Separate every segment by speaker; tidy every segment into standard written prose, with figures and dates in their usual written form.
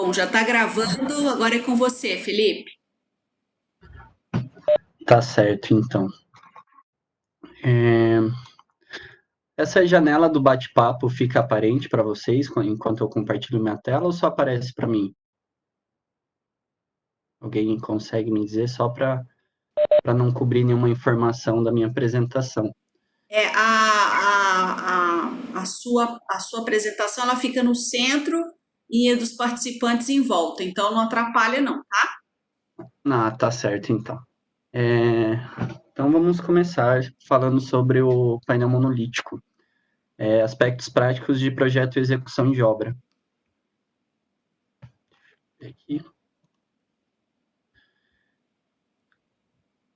Speaker 1: Bom, já está gravando, agora é com você, Felipe.
Speaker 2: Tá certo, então. É, Essa janela do bate-papo fica aparente para vocês enquanto eu compartilho minha tela ou só aparece para mim? Alguém consegue me dizer só para não cobrir nenhuma informação da minha apresentação?
Speaker 1: É, a sua apresentação ela fica no centro e a dos participantes em volta, então não atrapalha, não, tá?
Speaker 2: Ah, tá certo, então. É, então vamos começar falando sobre o painel monolítico, aspectos práticos de projeto e execução de obra. Aqui.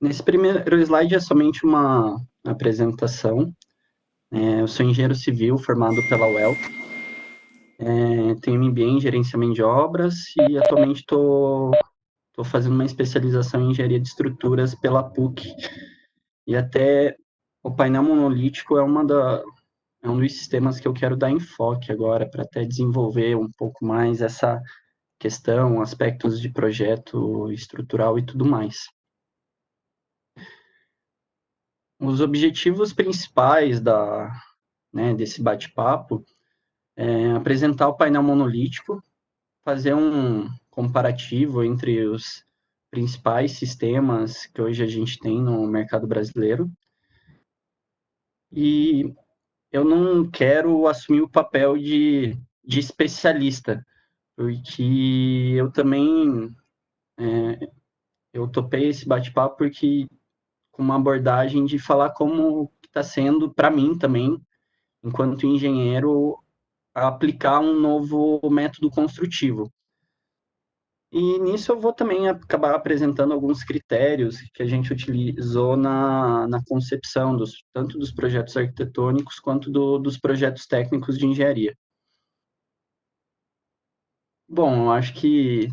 Speaker 2: Nesse primeiro slide é somente uma apresentação. Eu sou engenheiro civil formado pela UEL. Tenho MBA em gerenciamento de obras e atualmente estou fazendo uma especialização em engenharia de estruturas pela PUC. E até o painel monolítico é um dos sistemas que eu quero dar enfoque agora, para até desenvolver um pouco mais essa questão, aspectos de projeto estrutural e tudo mais. Os objetivos principais desse bate-papo é apresentar o painel monolítico, fazer um comparativo entre os principais sistemas que hoje a gente tem no mercado brasileiro. E eu não quero assumir o papel de especialista, porque eu também eu topei esse bate-papo porque com uma abordagem de falar como está sendo para mim também, enquanto engenheiro, aplicar um novo método construtivo. E nisso eu vou também acabar apresentando alguns critérios que a gente utilizou na concepção tanto dos projetos arquitetônicos quanto dos projetos técnicos de engenharia. Bom, eu acho que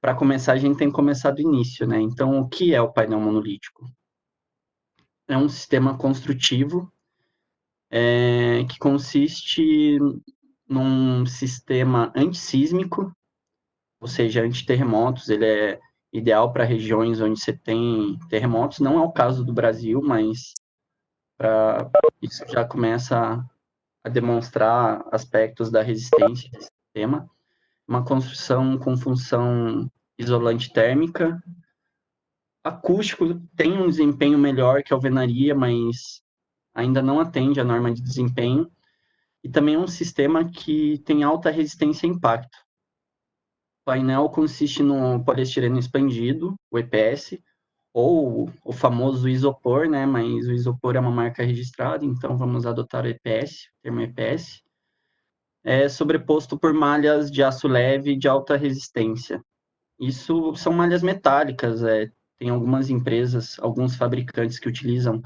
Speaker 2: para começar a gente tem que começar do início, né? Então, o que é o painel monolítico? É um sistema construtivo que consiste num sistema antissísmico, ou seja, anti-terremotos. Ele é ideal para regiões onde você tem terremotos. Não é o caso do Brasil, mas isso já começa a demonstrar aspectos da resistência desse sistema. Uma construção com função isolante térmica. Acústico tem um desempenho melhor que a alvenaria, mas ainda não atende a norma de desempenho. E também é um sistema que tem alta resistência a impacto. O painel consiste no poliestireno expandido, o EPS, ou o famoso isopor, né? Mas o isopor é uma marca registrada, então vamos adotar o EPS, o termo EPS. É sobreposto por malhas de aço leve de alta resistência. Isso são malhas metálicas, tem algumas empresas, alguns fabricantes que utilizam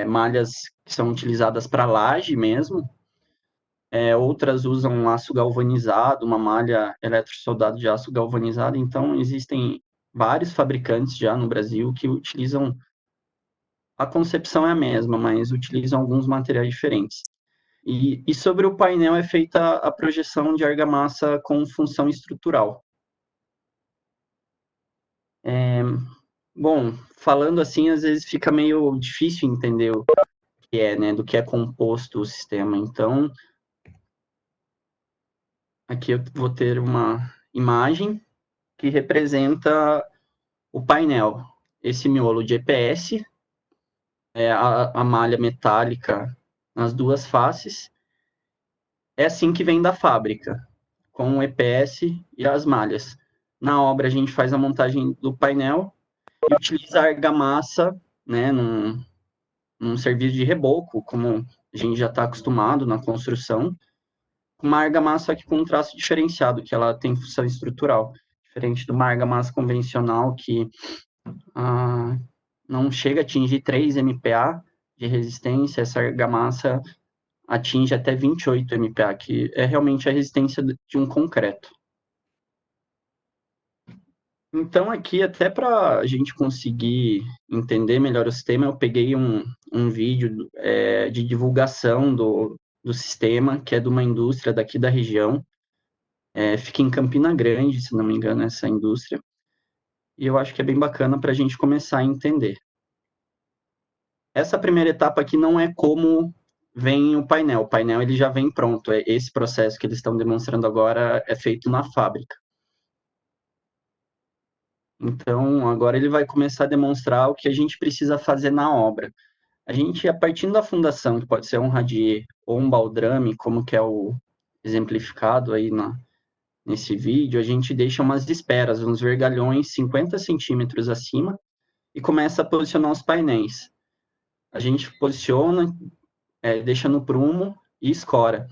Speaker 2: malhas que são utilizadas para laje mesmo, outras usam aço galvanizado, uma malha eletrosoldada de aço galvanizado. Então, existem vários fabricantes já no Brasil que utilizam, a concepção é a mesma, mas utilizam alguns materiais diferentes. E sobre o painel é feita a projeção de argamassa com função estrutural. Bom, falando assim, às vezes fica meio difícil entender o que é, né, do que é composto o sistema. Então, aqui eu vou ter uma imagem que representa o painel. Esse miolo de EPS, a malha metálica nas duas faces, é assim que vem da fábrica, com o EPS e as malhas. Na obra, a gente faz a montagem do painel e utiliza a argamassa, né, num serviço de reboco, como a gente já está acostumado na construção, uma argamassa aqui com um traço diferenciado, que ela tem função estrutural, diferente de uma argamassa convencional que ah, não chega a atingir 3 MPa de resistência. Essa argamassa atinge até 28 MPa, que é realmente a resistência de um concreto. Então, aqui, até para a gente conseguir entender melhor o sistema, eu peguei um vídeo de divulgação do sistema, que é de uma indústria daqui da região. Fica em Campina Grande, se não me engano, essa indústria. E eu acho que é bem bacana para a gente começar a entender. Essa primeira etapa aqui não é como vem o painel. O painel ele já vem pronto. Esse processo que eles estão demonstrando agora é feito na fábrica. Então, agora ele vai começar a demonstrar o que a gente precisa fazer na obra. A gente, a partir da fundação, que pode ser um radier ou um baldrame, como que é o exemplificado aí nesse vídeo, a gente deixa umas esperas, uns vergalhões 50 centímetros acima e começa a posicionar os painéis. A gente posiciona, deixa no prumo e escora.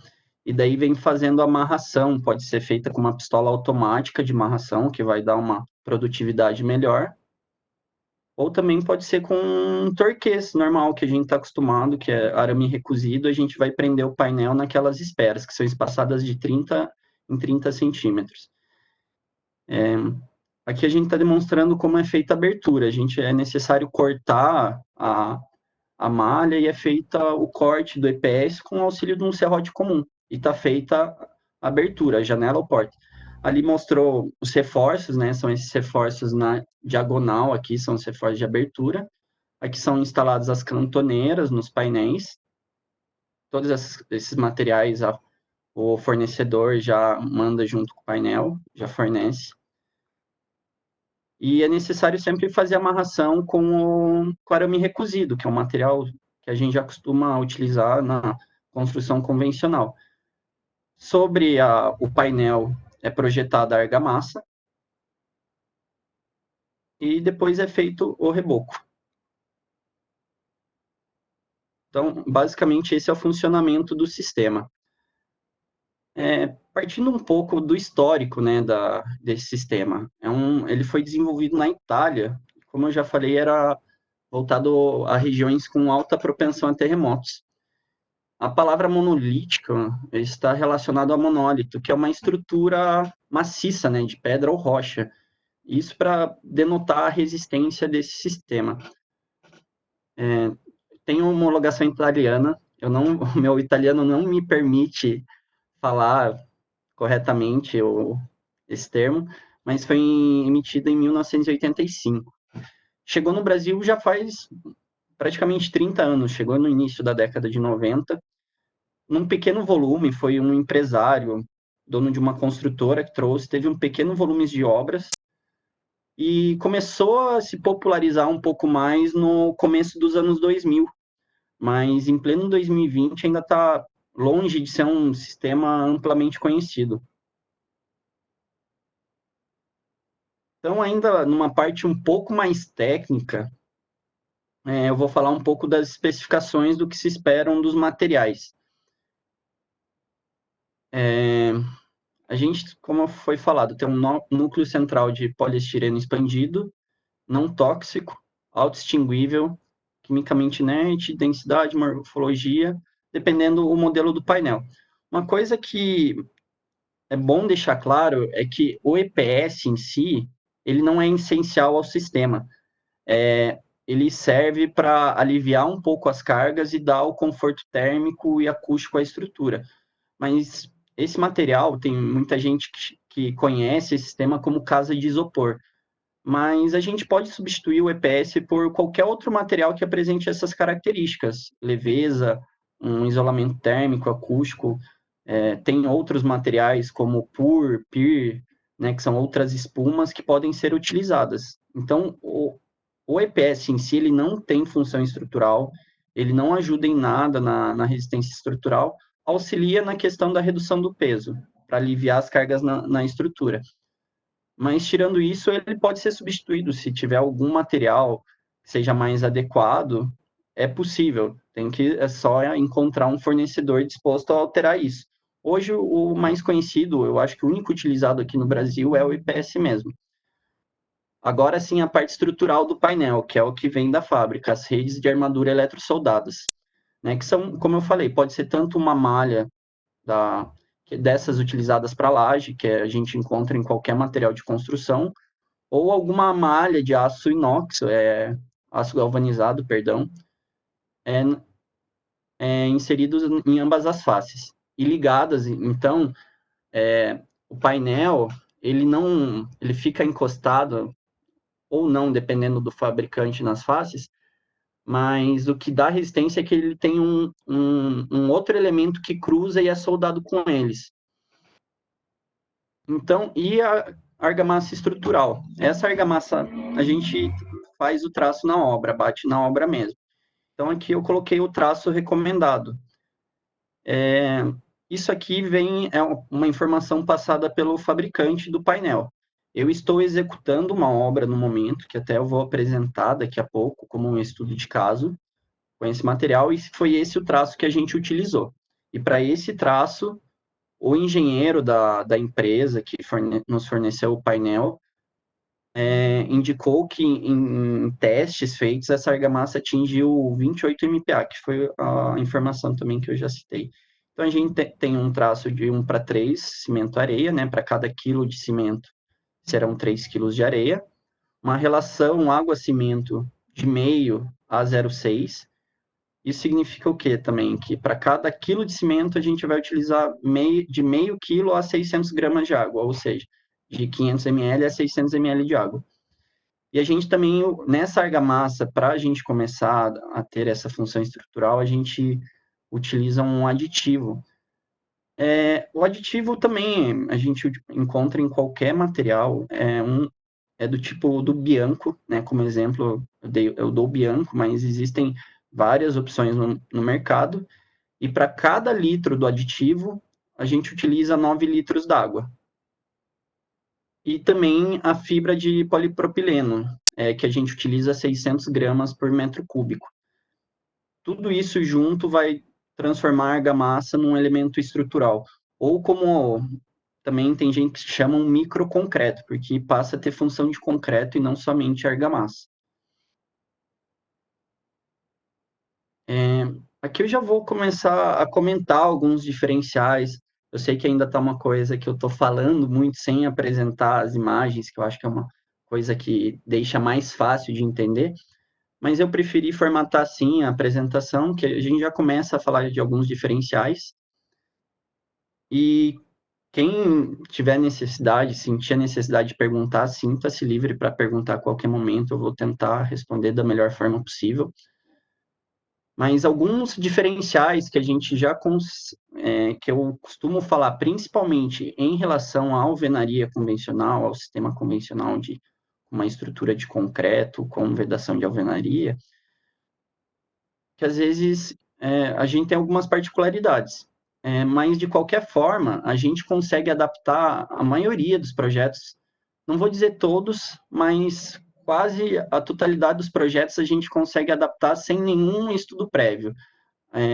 Speaker 2: E daí vem fazendo a amarração, pode ser feita com uma pistola automática de amarração, que vai dar uma produtividade melhor, ou também pode ser com um torquês normal, que a gente está acostumado, que é arame recuzido, a gente vai prender o painel naquelas esperas, que são espaçadas de 30 em 30 centímetros. Aqui a gente está demonstrando como é feita a abertura. É necessário cortar a malha e é feita o corte do EPS com o auxílio de um serrote comum. E está feita a abertura, a janela ou porta. Ali mostrou os reforços, né? São esses reforços na diagonal aqui, são os reforços de abertura. Aqui são instaladas as cantoneiras nos painéis. Todos esses materiais o fornecedor já manda junto com o painel, já fornece. E é necessário sempre fazer amarração com o arame recozido, que é um material que a gente já costuma utilizar na construção convencional. Sobre o painel é projetada a argamassa e depois é feito o reboco. Então, basicamente, esse é o funcionamento do sistema. Partindo um pouco do histórico, né, desse sistema. Ele foi desenvolvido na Itália, como eu já falei, era voltado a regiões com alta propensão a terremotos. A palavra monolítica está relacionada ao monólito, que é uma estrutura maciça, né, de pedra ou rocha. Isso para denotar a resistência desse sistema. Tem homologação italiana. O meu italiano não me permite falar corretamente esse termo, mas foi emitida em 1985. Chegou no Brasil já faz praticamente 30 anos, chegou no início da década de 90, num pequeno volume, foi um empresário, dono de uma construtora que trouxe, teve um pequeno volume de obras e começou a se popularizar um pouco mais no começo dos anos 2000, mas em pleno 2020 ainda está longe de ser um sistema amplamente conhecido. Então, ainda numa parte um pouco mais técnica, eu vou falar um pouco das especificações do que se esperam dos materiais. A gente, como foi falado, tem um núcleo central de poliestireno expandido, não tóxico, autoextinguível, quimicamente inerte, densidade, morfologia, dependendo do modelo do painel. Uma coisa que é bom deixar claro é que o EPS em si, ele não é essencial ao sistema. Ele serve para aliviar um pouco as cargas e dar o conforto térmico e acústico à estrutura. Mas esse material, tem muita gente que conhece esse sistema como casa de isopor. Mas a gente pode substituir o EPS por qualquer outro material que apresente essas características, leveza, um isolamento térmico, acústico. Tem outros materiais como PUR, PIR, né, que são outras espumas que podem ser utilizadas. Então, o EPS em si, ele não tem função estrutural, ele não ajuda em nada na resistência estrutural, auxilia na questão da redução do peso, para aliviar as cargas na estrutura. Mas, tirando isso, ele pode ser substituído. Se tiver algum material que seja mais adequado, é possível. É só encontrar um fornecedor disposto a alterar isso. Hoje, o mais conhecido, eu acho que o único utilizado aqui no Brasil é o IPS mesmo. Agora sim, a parte estrutural do painel, que é o que vem da fábrica, as redes de armadura eletrosoldadas, né, que são, como eu falei, pode ser tanto uma malha dessas utilizadas para laje, que a gente encontra em qualquer material de construção, ou alguma malha de aço inox, aço galvanizado, perdão, inseridos em ambas as faces e ligadas. Então, o painel, ele fica encostado ou não, dependendo do fabricante nas faces, mas o que dá resistência é que ele tem um outro elemento que cruza e é soldado com eles. Então, e a argamassa estrutural? Essa argamassa, a gente faz o traço na obra, bate na obra mesmo. Então, aqui eu coloquei o traço recomendado. Isso aqui é uma informação passada pelo fabricante do painel. Eu estou executando uma obra no momento, que até eu vou apresentar daqui a pouco, como um estudo de caso, com esse material, e foi esse o traço que a gente utilizou. E para esse traço, o engenheiro da empresa que nos forneceu o painel indicou que em testes feitos, essa argamassa atingiu 28 MPa, que foi a informação também que eu já citei. Então, a gente tem um traço de 1:3 cimento-areia, né? Para cada quilo de cimento, serão 3 quilos de areia. Uma relação água-cimento de meio a 0,6. Isso significa o quê também? Que para cada quilo de cimento, a gente vai utilizar de meio quilo a 600 gramas de água, ou seja, de 500 ml a 600 ml de água. E a gente também, nessa argamassa, para a gente começar a ter essa função estrutural, a gente utiliza um aditivo. O aditivo também a gente encontra em qualquer material, é do tipo do Bianco, né? Como exemplo, eu dou o Bianco, mas existem várias opções no mercado, e para cada litro do aditivo, a gente utiliza 9 litros d'água. E também a fibra de polipropileno, que a gente utiliza 600 gramas por metro cúbico. Tudo isso junto vai transformar a argamassa num elemento estrutural. Ou como também tem gente que chama um microconcreto, porque passa a ter função de concreto e não somente argamassa. Aqui eu já vou começar a comentar alguns diferenciais. Eu sei que ainda está uma coisa que eu estou falando muito sem apresentar as imagens, que eu acho que é uma coisa que deixa mais fácil de entender, mas eu preferi formatar assim a apresentação, que a gente já começa a falar de alguns diferenciais. E quem tiver necessidade, sentir a necessidade de perguntar, sinta-se livre para perguntar a qualquer momento, eu vou tentar responder da melhor forma possível. Mas alguns diferenciais que a gente que eu costumo falar, principalmente em relação à alvenaria convencional, ao sistema convencional de uma estrutura de concreto com vedação de alvenaria, que às vezes a gente tem algumas particularidades, mas de qualquer forma a gente consegue adaptar a maioria dos projetos, não vou dizer todos, mas quase a totalidade dos projetos a gente consegue adaptar sem nenhum estudo prévio.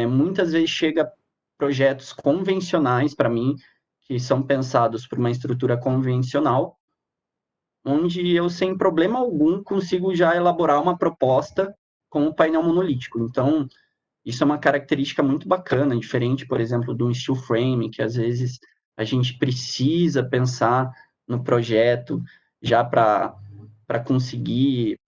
Speaker 2: Muitas vezes chega projetos convencionais para mim, que são pensados por uma estrutura convencional, onde eu, sem problema algum, consigo já elaborar uma proposta com o painel monolítico. Então, isso é uma característica muito bacana, diferente, por exemplo, de um steel frame, que às vezes a gente precisa pensar no projeto já para conseguir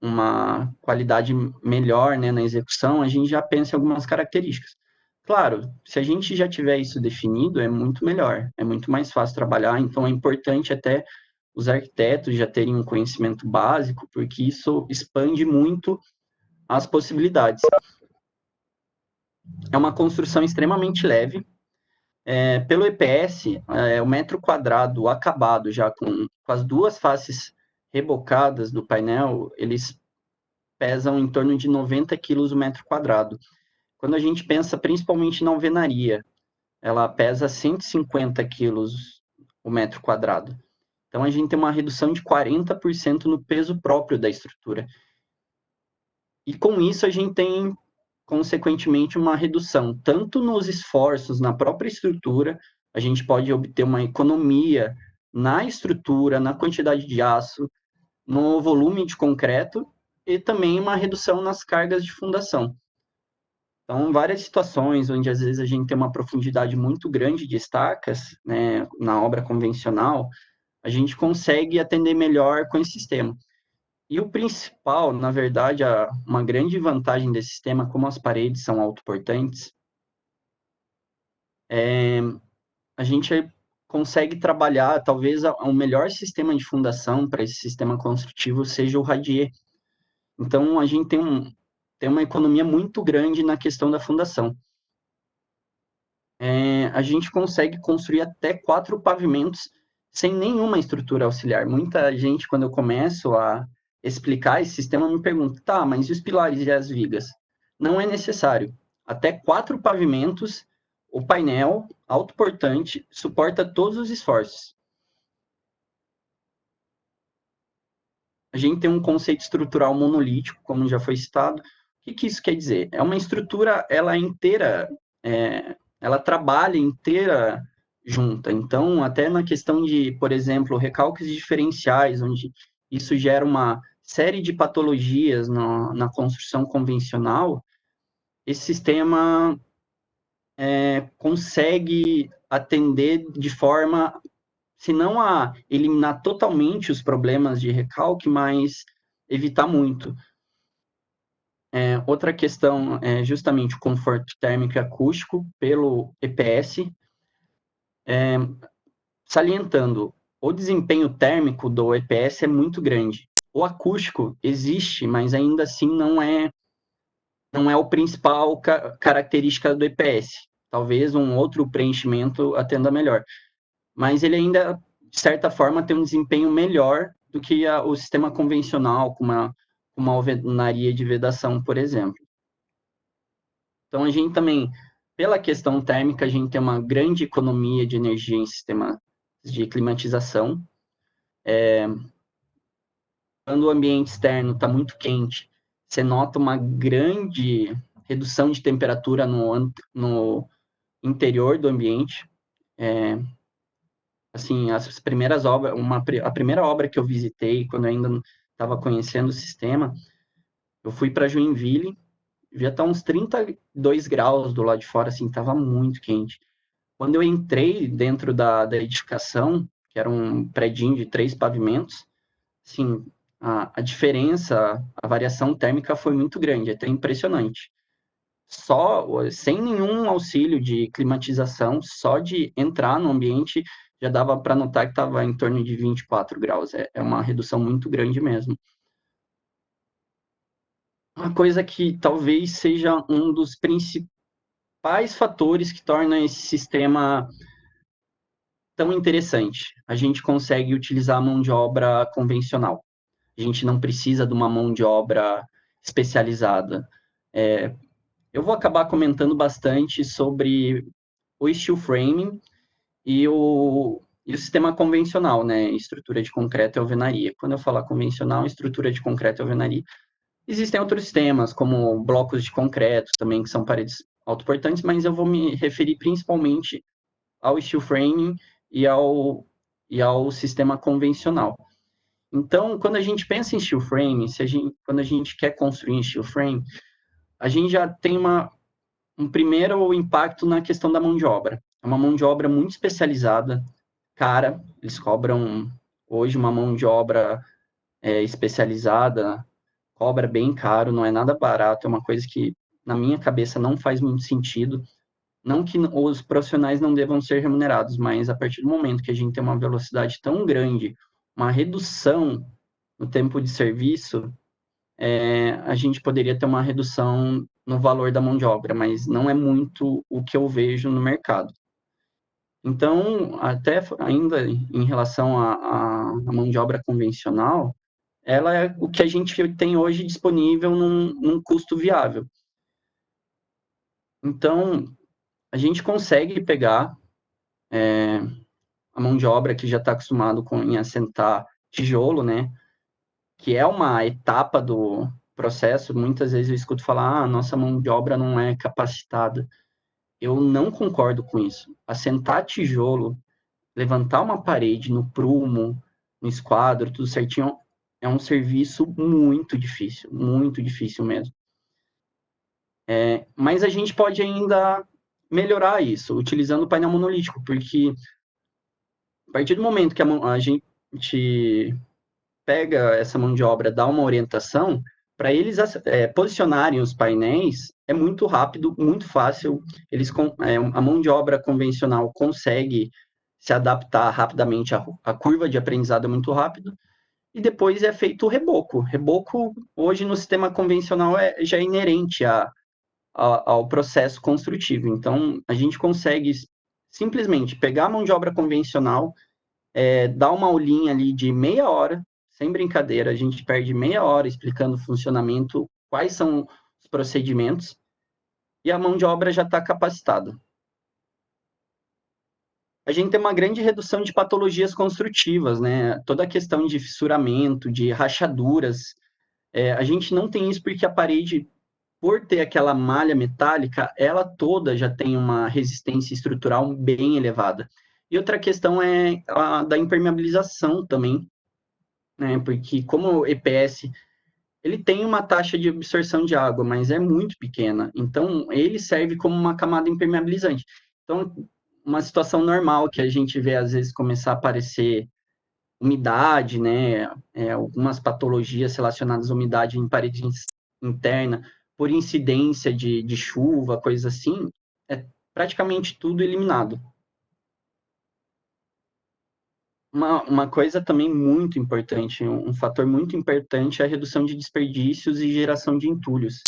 Speaker 2: uma qualidade melhor, né, na execução, a gente já pensa em algumas características. Claro, se a gente já tiver isso definido, é muito melhor, é muito mais fácil trabalhar, então é importante até os arquitetos já terem um conhecimento básico, porque isso expande muito as possibilidades. É uma construção extremamente leve. Pelo EPS, o metro quadrado acabado, já com as duas faces rebocadas do painel, eles pesam em torno de 90 quilos o metro quadrado. Quando a gente pensa principalmente na alvenaria, ela pesa 150 quilos o metro quadrado. Então, a gente tem uma redução de 40% no peso próprio da estrutura. E com isso, a gente tem, consequentemente, uma redução tanto nos esforços na própria estrutura, a gente pode obter uma economia na estrutura, na quantidade de aço, no volume de concreto e também uma redução nas cargas de fundação. Então, várias situações onde às vezes a gente tem uma profundidade muito grande de estacas, né, na obra convencional, a gente consegue atender melhor com esse sistema. E o principal, na verdade, uma grande vantagem desse sistema, como as paredes são autoportantes, a gente consegue trabalhar, talvez o melhor sistema de fundação para esse sistema construtivo seja o radier. Então, a gente tem uma economia muito grande na questão da fundação. A gente consegue construir até 4 pavimentos sem nenhuma estrutura auxiliar. Muita gente, quando eu começo a explicar esse sistema, me pergunta, tá, mas e os pilares e as vigas? Não é necessário. Até 4 pavimentos, o painel autoportante suporta todos os esforços. A gente tem um conceito estrutural monolítico, como já foi citado. O que isso quer dizer? É uma estrutura, ela é inteira, ela trabalha inteira junta. Então, até na questão de, por exemplo, recalques diferenciais, onde isso gera uma série de patologias na construção convencional, esse sistema consegue atender de forma, se não a eliminar totalmente os problemas de recalque, mas evitar muito. Outra questão é justamente o conforto térmico e acústico pelo EPS, salientando, o desempenho térmico do EPS é muito grande. O acústico existe, mas ainda assim não é o principal característica do EPS. Talvez um outro preenchimento atenda melhor. Mas ele ainda, de certa forma, tem um desempenho melhor do que o sistema convencional, com uma alvenaria de vedação, por exemplo. Então, a gente também, pela questão térmica, a gente tem uma grande economia de energia em sistemas de climatização. Quando o ambiente externo está muito quente, você nota uma grande redução de temperatura no interior do ambiente. Assim, as primeiras obras, a primeira obra que eu visitei, quando eu ainda estava conhecendo o sistema, eu fui para Joinville, devia estar uns 32 graus do lado de fora, assim, estava muito quente. Quando eu entrei dentro da edificação, que era um predinho de 3 pavimentos, assim, a diferença, a variação térmica foi muito grande, até impressionante. Sem nenhum auxílio de climatização, só de entrar no ambiente, já dava para notar que estava em torno de 24 graus. É uma redução muito grande mesmo. Uma coisa que talvez seja um dos principais fatores que torna esse sistema tão interessante. A gente consegue utilizar a mão de obra convencional. A gente não precisa de uma mão de obra especializada. Eu vou acabar comentando bastante sobre o steel framing e o sistema convencional, né? Estrutura de concreto e alvenaria. Quando eu falar convencional, estrutura de concreto e alvenaria, existem outros sistemas, como blocos de concreto também, que são paredes autoportantes, mas eu vou me referir principalmente ao steel framing e ao sistema convencional. Então, quando a gente pensa em steel frame, quando a gente quer construir em steel frame, a gente já tem um primeiro impacto na questão da mão de obra. É uma mão de obra muito especializada, cara, eles cobram hoje uma mão de obra especializada, cobra bem caro, não é nada barato, é uma coisa que na minha cabeça não faz muito sentido. Não que os profissionais não devam ser remunerados, mas a partir do momento que a gente tem uma velocidade tão grande, uma redução no tempo de serviço, a gente poderia ter uma redução no valor da mão de obra, mas não é muito o que eu vejo no mercado. Então, até ainda em relação à mão de obra convencional, ela é o que a gente tem hoje disponível num custo viável. Então, a gente consegue pegar a mão de obra que já está acostumado em assentar tijolo, né? Que é uma etapa do processo. Muitas vezes eu escuto falar, nossa mão de obra não é capacitada. Eu não concordo com isso. Assentar tijolo, levantar uma parede no prumo, no esquadro, tudo certinho, é um serviço muito difícil mesmo. Mas a gente pode ainda melhorar isso, utilizando o painel monolítico, porque a partir do momento que a gente pega essa mão de obra, dá uma orientação, para eles posicionarem os painéis, é muito rápido, muito fácil. A mão de obra convencional consegue se adaptar rapidamente à curva de aprendizado é muito rápido, e depois é feito o reboco. Reboco, hoje, no sistema convencional, já é inerente ao processo construtivo. Então, a gente consegue simplesmente pegar a mão de obra convencional, dar uma aulinha ali de meia hora, sem brincadeira, a gente perde meia hora explicando o funcionamento, quais são os procedimentos, e a mão de obra já está capacitada. A gente tem uma grande redução de patologias construtivas, né? Toda a questão de fissuramento, de rachaduras, a gente não tem isso porque a parede, por ter aquela malha metálica, ela toda já tem uma resistência estrutural bem elevada. E outra questão é a da impermeabilização também, né? Porque como o EPS, ele tem uma taxa de absorção de água, mas é muito pequena. Então, ele serve como uma camada impermeabilizante. Então, uma situação normal que a gente vê, às vezes, começar a aparecer umidade, né? Algumas patologias relacionadas à umidade em parede interna, por incidência de chuva, coisa assim, é praticamente tudo eliminado. Uma coisa também muito importante, um fator muito importante é a redução de desperdícios e geração de entulhos,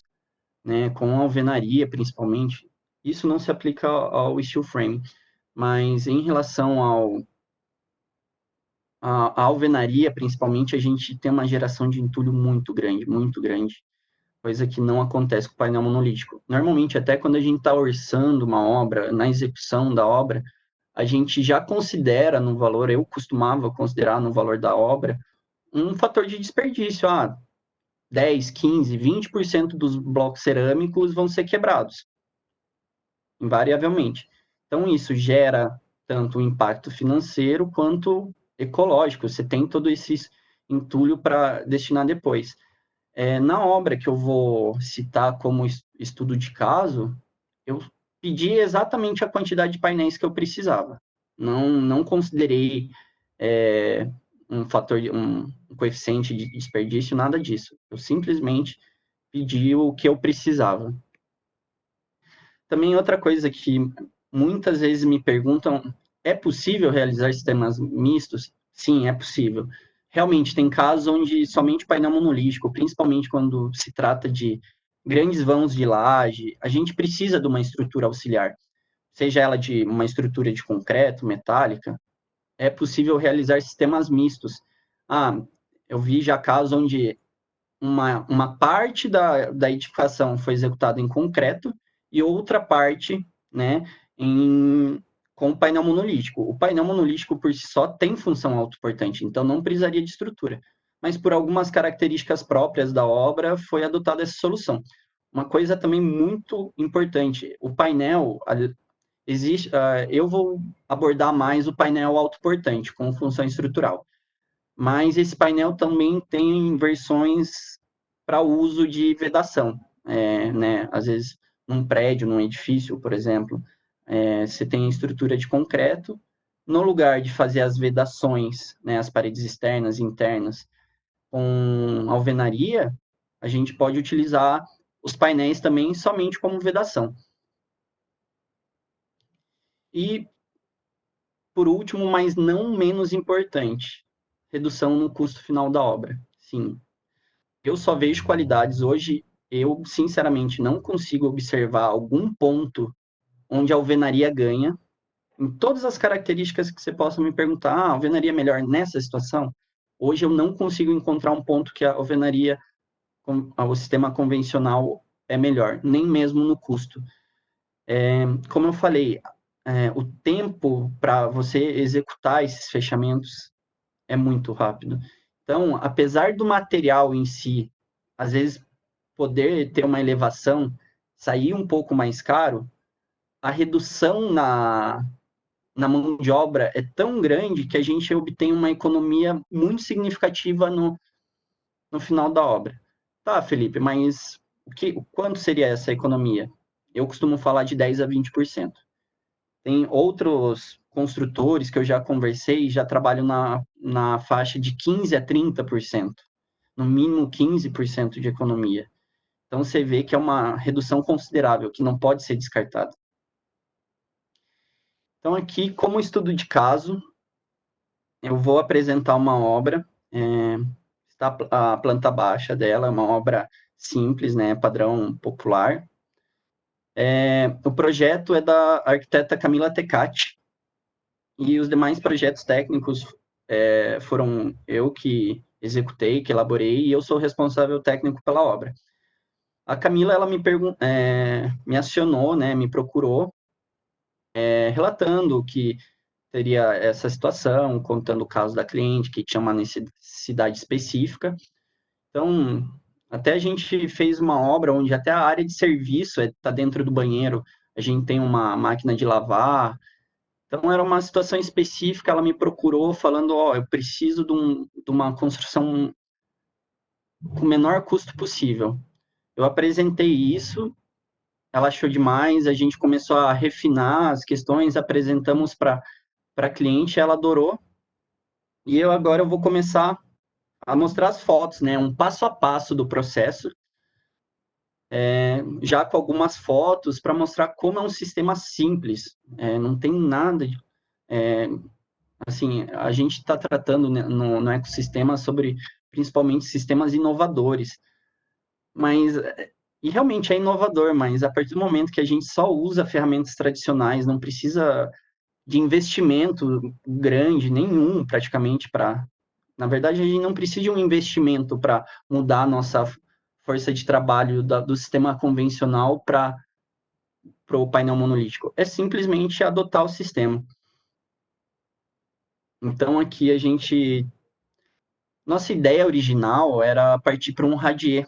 Speaker 2: né? Com a alvenaria, principalmente. Isso não se aplica ao steel frame, mas em relação à alvenaria, principalmente, a gente tem uma geração de entulho muito grande, coisa que não acontece com o painel monolítico. Normalmente, até quando a gente está orçando uma obra, na execução da obra, a gente já considera no valor, eu costumava considerar no valor da obra, um fator de desperdício. 10, 15, 20% dos blocos cerâmicos vão ser quebrados, invariavelmente. Então, isso gera tanto um impacto financeiro quanto ecológico. Você tem todo esse entulho para destinar depois. Na obra que eu vou citar como estudo de caso, eu pedi exatamente a quantidade de painéis que eu precisava. Não considerei um fator, um coeficiente de desperdício, nada disso. Eu simplesmente pedi o que eu precisava. Também outra coisa que muitas vezes me perguntam, é possível realizar sistemas mistos? Sim, é possível. Realmente, tem casos onde somente painel monolítico, principalmente quando se trata de grandes vãos de laje, a gente precisa de uma estrutura auxiliar, seja ela de uma estrutura de concreto, metálica, é possível realizar sistemas mistos. Eu vi já casos onde uma parte da edificação foi executada em concreto e outra parte, né, com painel monolítico. O painel monolítico, por si só, tem função autoportante, então não precisaria de estrutura. Mas por algumas características próprias da obra, foi adotada essa solução. Uma coisa também muito importante, o painel, eu vou abordar mais o painel autoportante, com função estrutural. Mas esse painel também tem versões para uso de vedação, né? Às vezes, num prédio, num edifício, por exemplo, você tem estrutura de concreto, no lugar de fazer as vedações, né, as paredes externas e internas, com alvenaria, a gente pode utilizar os painéis também somente como vedação. E, por último, mas não menos importante, redução no custo final da obra. Sim, eu só vejo qualidades hoje. Eu, sinceramente, não consigo observar algum ponto onde a alvenaria ganha. Em todas as características que você possa me perguntar, a alvenaria é melhor nessa situação? Hoje eu não consigo encontrar um ponto que a alvenaria, o sistema convencional é melhor, nem mesmo no custo. Como eu falei, o tempo para você executar esses fechamentos é muito rápido. Então, apesar do material em si, às vezes poder ter uma elevação, sair um pouco mais caro, a redução na mão de obra é tão grande que a gente obtém uma economia muito significativa no final da obra. Tá, Felipe, mas quanto seria essa economia? Eu costumo falar de 10 a 20%. Tem outros construtores que eu já conversei, já trabalham na faixa de 15 a 30%. no mínimo 15% de economia. Então, você vê que é uma redução considerável, que não pode ser descartada. Então, aqui, como estudo de caso, eu vou apresentar uma obra, está a planta baixa dela, é uma obra simples, né, padrão popular. O projeto é da arquiteta Camila Tecati, e os demais projetos técnicos foram eu que executei, que elaborei, e eu sou responsável técnico pela obra. A Camila, ela me acionou, né, me procurou, relatando que teria essa situação, contando o caso da cliente, que tinha uma necessidade específica. Então, até a gente fez uma obra onde até a área de serviço está dentro do banheiro, a gente tem uma máquina de lavar. Então, era uma situação específica, ela me procurou falando, eu preciso de uma construção com o menor custo possível. Eu apresentei isso, ela achou demais, a gente começou a refinar as questões, apresentamos para a cliente, ela adorou, e agora eu vou começar a mostrar as fotos, né, um passo a passo do processo, já com algumas fotos para mostrar como é um sistema simples, não tem nada de, assim, a gente está tratando, né, no ecossistema sobre principalmente sistemas inovadores, mas e realmente é inovador, mas a partir do momento que a gente só usa ferramentas tradicionais, não precisa de investimento grande nenhum, praticamente, para... Na verdade, a gente não precisa de um investimento para mudar a nossa força de trabalho do sistema convencional para o painel monolítico. É simplesmente adotar o sistema. Então, aqui a gente... Nossa ideia original era partir para um radier,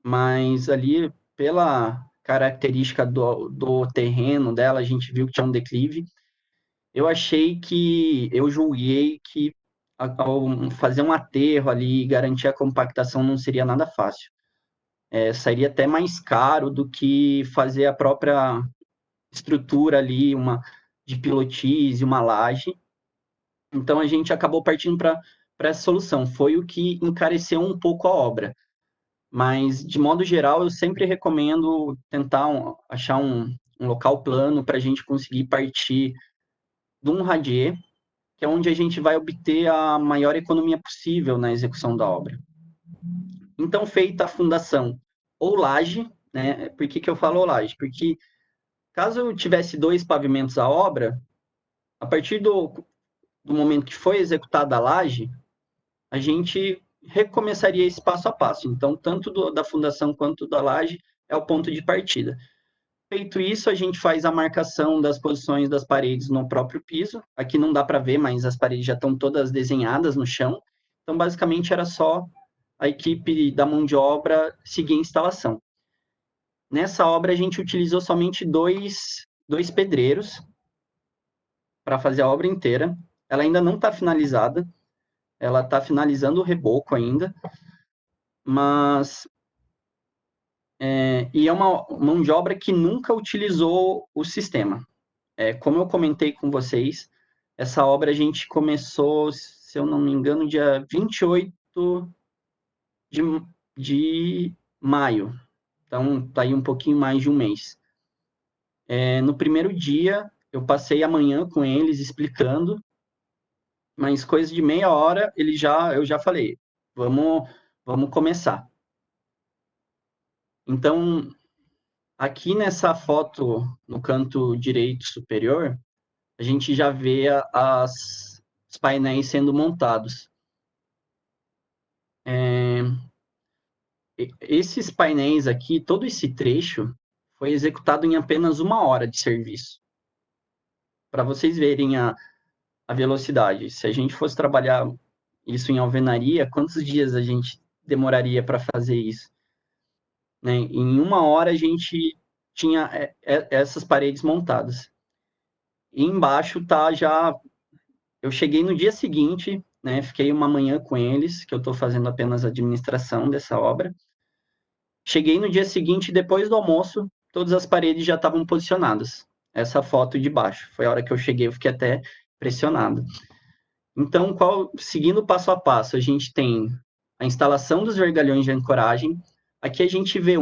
Speaker 2: mas ali, pela característica do terreno dela, a gente viu que tinha um declive. Eu julguei que ao fazer um aterro ali, garantir a compactação não seria nada fácil. Sairia até mais caro do que fazer a própria estrutura ali, de pilotis e uma laje. Então, a gente acabou partindo para essa solução. Foi o que encareceu um pouco a obra. Mas, de modo geral, eu sempre recomendo tentar achar um local plano para a gente conseguir partir de um radier, que é onde a gente vai obter a maior economia possível na execução da obra. Então, feita a fundação ou laje, né? Por que eu falo laje? Porque caso eu tivesse 2 pavimentos à obra, a partir do momento que foi executada a laje, a gente recomeçaria esse passo a passo. Então, tanto da fundação quanto da laje é o ponto de partida. Feito isso, a gente faz a marcação das posições das paredes no próprio piso. Aqui não dá para ver, mas as paredes já estão todas desenhadas no chão. Então, basicamente, era só a equipe da mão de obra seguir a instalação. Nessa obra, a gente utilizou somente dois pedreiros para fazer a obra inteira. Ela ainda não está finalizada, ela está finalizando o reboco ainda, mas e é uma mão de obra que nunca utilizou o sistema. Como eu comentei com vocês, essa obra a gente começou, se eu não me engano, dia 28 de maio. Então, está aí um pouquinho mais de um mês. No primeiro dia, eu passei a manhã com eles explicando, mas coisa de meia hora, eu já falei, vamos começar. Então, aqui nessa foto, no canto direito superior, a gente já vê os painéis sendo montados. Esses painéis aqui, todo esse trecho, foi executado em apenas 1 hora de serviço. Para vocês verem a velocidade. Se a gente fosse trabalhar isso em alvenaria, quantos dias a gente demoraria para fazer isso? Né? Em 1 hora a gente tinha essas paredes montadas. E embaixo tá já... Eu cheguei no dia seguinte, né? Fiquei uma manhã com eles, que eu estou fazendo apenas a administração dessa obra. Cheguei no dia seguinte, depois do almoço, todas as paredes já estavam posicionadas. Essa foto de baixo. Foi a hora que eu cheguei, eu fiquei até pressionado. Então, seguindo passo a passo, a gente tem a instalação dos vergalhões de ancoragem. Aqui a gente vê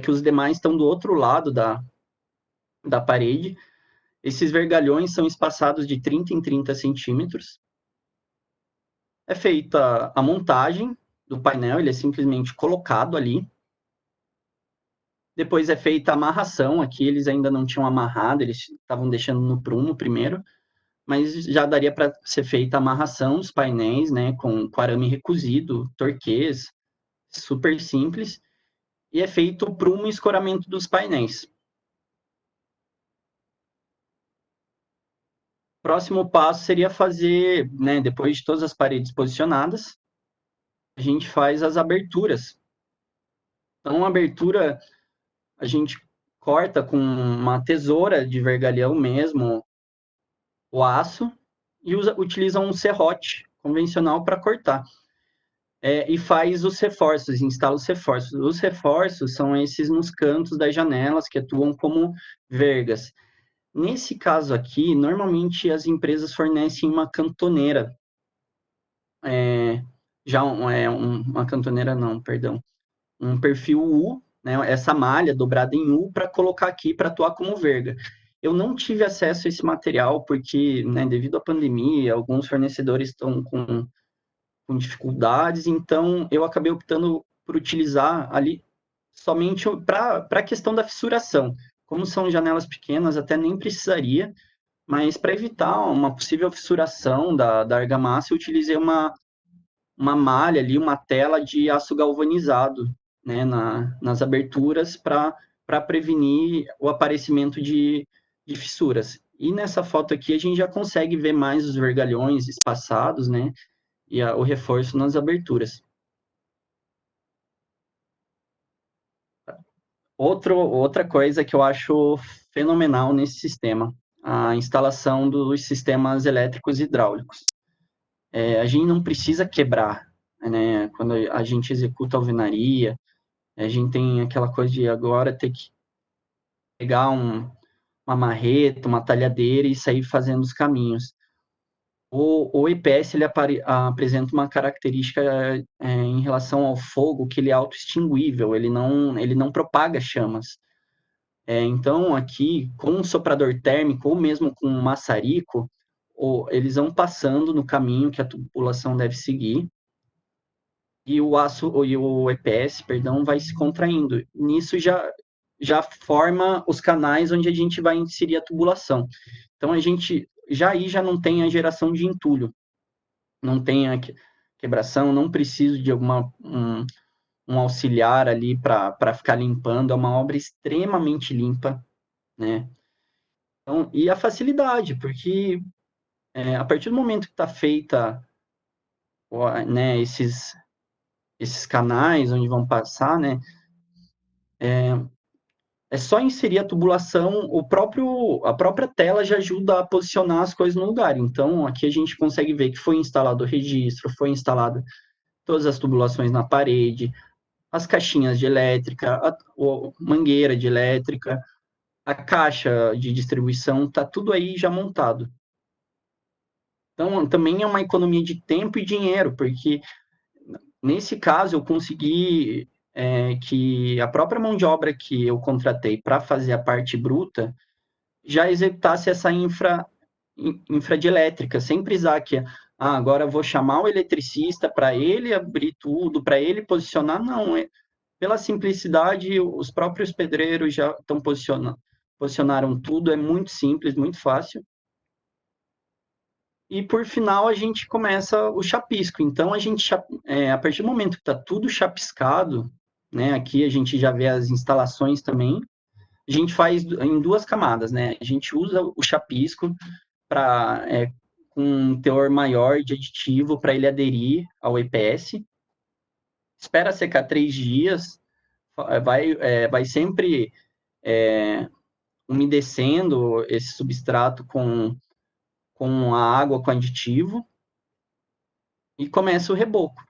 Speaker 2: que os demais estão do outro lado da parede. Esses vergalhões são espaçados de 30 em 30 centímetros. É feita a montagem do painel, ele é simplesmente colocado ali. Depois é feita a amarração, aqui eles ainda não tinham amarrado, eles estavam deixando no prumo primeiro, mas já daria para ser feita a amarração dos painéis, né, com arame recozido, torquês, super simples, e é feito o prumo e escoramento dos painéis. Próximo passo seria fazer, né, depois de todas as paredes posicionadas, a gente faz as aberturas. Então, a abertura a gente corta com uma tesoura de vergalhão mesmo, o aço, e utiliza um serrote convencional para cortar. E faz os reforços, instala os reforços. Os reforços são esses nos cantos das janelas que atuam como vergas. Nesse caso aqui, normalmente as empresas fornecem uma cantoneira. Uma cantoneira não, perdão. Um perfil U, né, essa malha dobrada em U para colocar aqui para atuar como verga. Eu não tive acesso a esse material porque, né, devido à pandemia, alguns fornecedores estão com dificuldades, então eu acabei optando por utilizar ali somente para a questão da fissuração. Como são janelas pequenas, até nem precisaria, mas para evitar uma possível fissuração da argamassa, eu utilizei uma malha ali, uma tela de aço galvanizado, né, nas aberturas para prevenir o aparecimento de fissuras. E nessa foto aqui a gente já consegue ver mais os vergalhões espaçados, né, e o reforço nas aberturas. Outra coisa que eu acho fenomenal nesse sistema, a instalação dos sistemas elétricos e hidráulicos. A gente não precisa quebrar, né? Quando a gente executa alvenaria, a gente tem aquela coisa de agora ter que pegar uma marreta, uma talhadeira e sair fazendo os caminhos. O EPS ele apresenta uma característica em relação ao fogo que ele é autoextinguível, ele não propaga chamas. Então, aqui, com um soprador térmico ou mesmo com um maçarico, eles vão passando no caminho que a tubulação deve seguir e o EPS, perdão, vai se contraindo. Nisso já forma os canais onde a gente vai inserir a tubulação. Então, a gente já não tem a geração de entulho, não tem a quebração, não preciso de um auxiliar ali para ficar limpando, é uma obra extremamente limpa, né? Então, e a facilidade, porque a partir do momento que está feita, né, esses canais onde vão passar, né, é só inserir a tubulação, a própria tela já ajuda a posicionar as coisas no lugar. Então, aqui a gente consegue ver que foi instalado o registro, foi instalado todas as tubulações na parede, as caixinhas de elétrica, a mangueira de elétrica, a caixa de distribuição, tá tudo aí já montado. Então, também é uma economia de tempo e dinheiro, porque nesse caso eu consegui que a própria mão de obra que eu contratei para fazer a parte bruta já executasse essa infra de elétrica, sem precisar que agora eu vou chamar o eletricista para ele abrir tudo, para ele posicionar, não, pela simplicidade, os próprios pedreiros já estão posicionaram tudo, é muito simples, muito fácil. E por final a gente começa o chapisco. Então a partir do momento que está tudo chapiscado, né? Aqui a gente já vê as instalações também. A gente faz em duas camadas, né? A gente usa o chapisco para com um teor maior de aditivo para ele aderir ao EPS. Espera secar 3 dias, vai sempre umedecendo esse substrato com a água com aditivo e começa o reboco.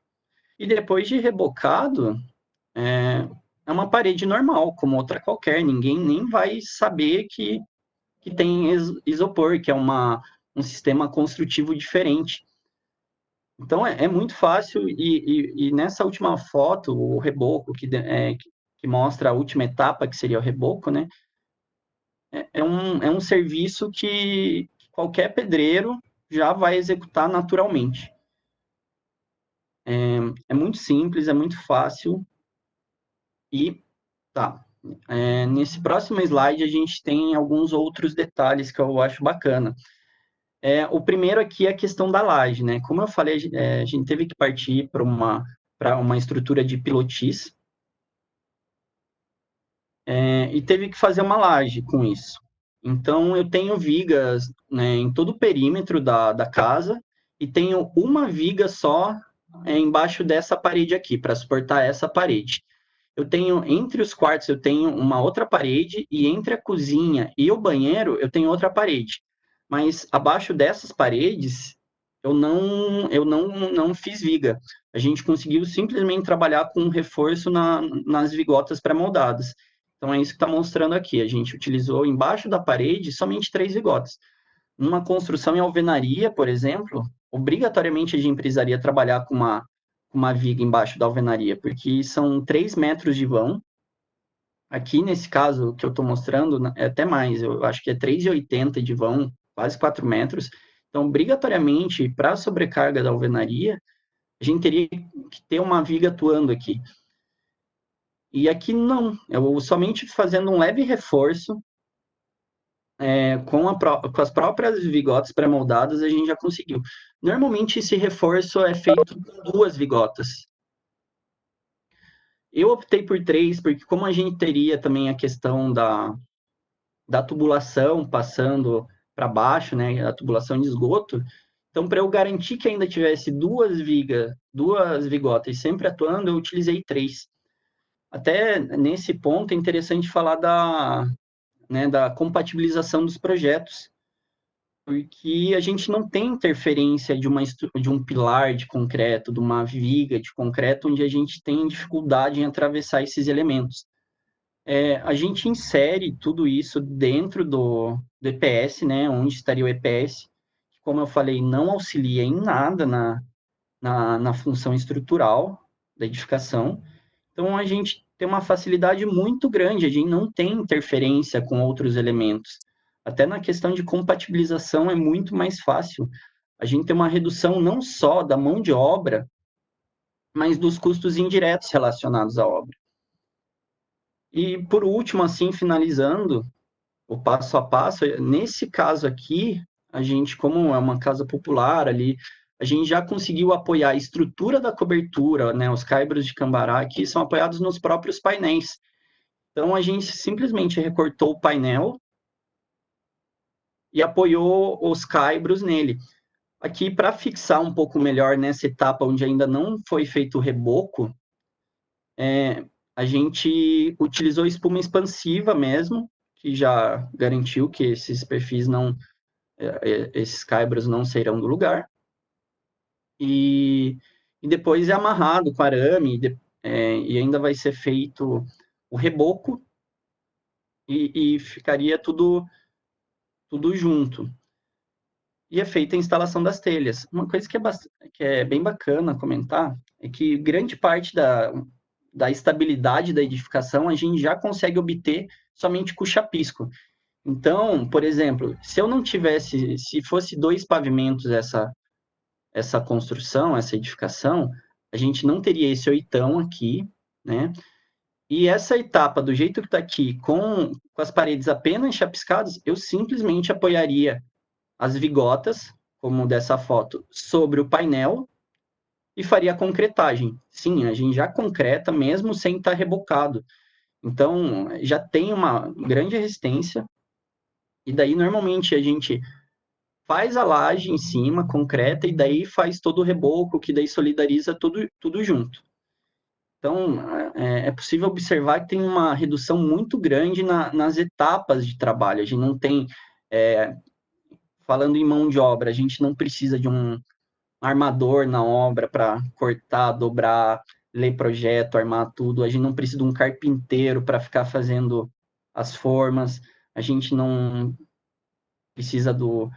Speaker 2: E depois de rebocado, é uma parede normal, como outra qualquer. Ninguém nem vai saber que tem isopor, que é um sistema construtivo diferente. Então, é muito fácil, e nessa última foto, o reboco, que mostra a última etapa, que seria o reboco, né? É um serviço que qualquer pedreiro já vai executar naturalmente. É muito simples, é muito fácil, e tá. Nesse próximo slide, a gente tem alguns outros detalhes que eu acho bacana. O primeiro aqui é a questão da laje, né? Como eu falei, a gente teve que partir para uma estrutura de pilotis, e teve que fazer uma laje com isso. Então, eu tenho vigas, né, em todo o perímetro da casa, e tenho uma viga só embaixo dessa parede aqui, para suportar essa parede. Eu tenho, entre os quartos, eu tenho uma outra parede, e entre a cozinha e o banheiro, eu tenho outra parede. Mas abaixo dessas paredes, eu não fiz viga. A gente conseguiu simplesmente trabalhar com um reforço nas vigotas pré-moldadas. Então, é isso que está mostrando aqui. A gente utilizou embaixo da parede somente 3 vigotas. Numa construção em alvenaria, por exemplo, obrigatoriamente a gente precisaria trabalhar com uma viga embaixo da alvenaria, porque são 3 metros de vão. Aqui, nesse caso que eu estou mostrando, é até mais, eu acho que é 3,80 de vão, quase 4 metros. Então, obrigatoriamente, para a sobrecarga da alvenaria, a gente teria que ter uma viga atuando aqui. E aqui não, eu somente fazendo um leve reforço, com as próprias vigotas pré-moldadas, a gente já conseguiu. Normalmente, esse reforço é feito com 2 vigotas. Eu optei por 3, porque como a gente teria também a questão da tubulação passando para baixo, né, a tubulação de esgoto, então, para eu garantir que ainda tivesse 2 vigotas sempre atuando, eu utilizei 3. Até nesse ponto é interessante falar da compatibilização dos projetos, porque a gente não tem interferência de um pilar de concreto, de uma viga de concreto, onde a gente tem dificuldade em atravessar esses elementos. A gente insere tudo isso dentro do EPS, né, onde estaria o EPS, que, como eu falei, não auxilia em nada na função estrutural da edificação. Então, a gente tem uma facilidade muito grande, a gente não tem interferência com outros elementos. Até na questão de compatibilização é muito mais fácil. A gente tem uma redução não só da mão de obra, mas dos custos indiretos relacionados à obra. E, por último, assim, finalizando o passo a passo, nesse caso aqui, a gente, como é uma casa popular ali, a gente já conseguiu apoiar a estrutura da cobertura, né, os caibros de Cambará, que são apoiados nos próprios painéis. Então, a gente simplesmente recortou o painel e apoiou os caibros nele. Aqui, para fixar um pouco melhor nessa etapa onde ainda não foi feito o reboco, a gente utilizou espuma expansiva mesmo, que já garantiu que esses perfis esses caibros não sairão do lugar. E depois é amarrado com arame, e ainda vai ser feito o reboco, e ficaria tudo junto. E é feita a instalação das telhas. Uma coisa que é bem bacana comentar é que grande parte da estabilidade da edificação a gente já consegue obter somente com o chapisco. Então, por exemplo, se fosse 2 pavimentos essa construção, essa edificação, a gente não teria esse oitão aqui, né? E essa etapa, do jeito que está aqui, com as paredes apenas chapiscadas, eu simplesmente apoiaria as vigotas, como dessa foto, sobre o painel e faria a concretagem. Sim, a gente já concreta mesmo sem estar rebocado. Então, já tem uma grande resistência, e daí normalmente a gente faz a laje em cima, concreta, e daí faz todo o reboco, que daí solidariza tudo junto. Então, é possível observar que tem uma redução muito grande nas etapas de trabalho. A gente não tem, falando em mão de obra, a gente não precisa de um armador na obra para cortar, dobrar, ler projeto, armar tudo. A gente não precisa de um carpinteiro para ficar fazendo as formas. A gente não precisa do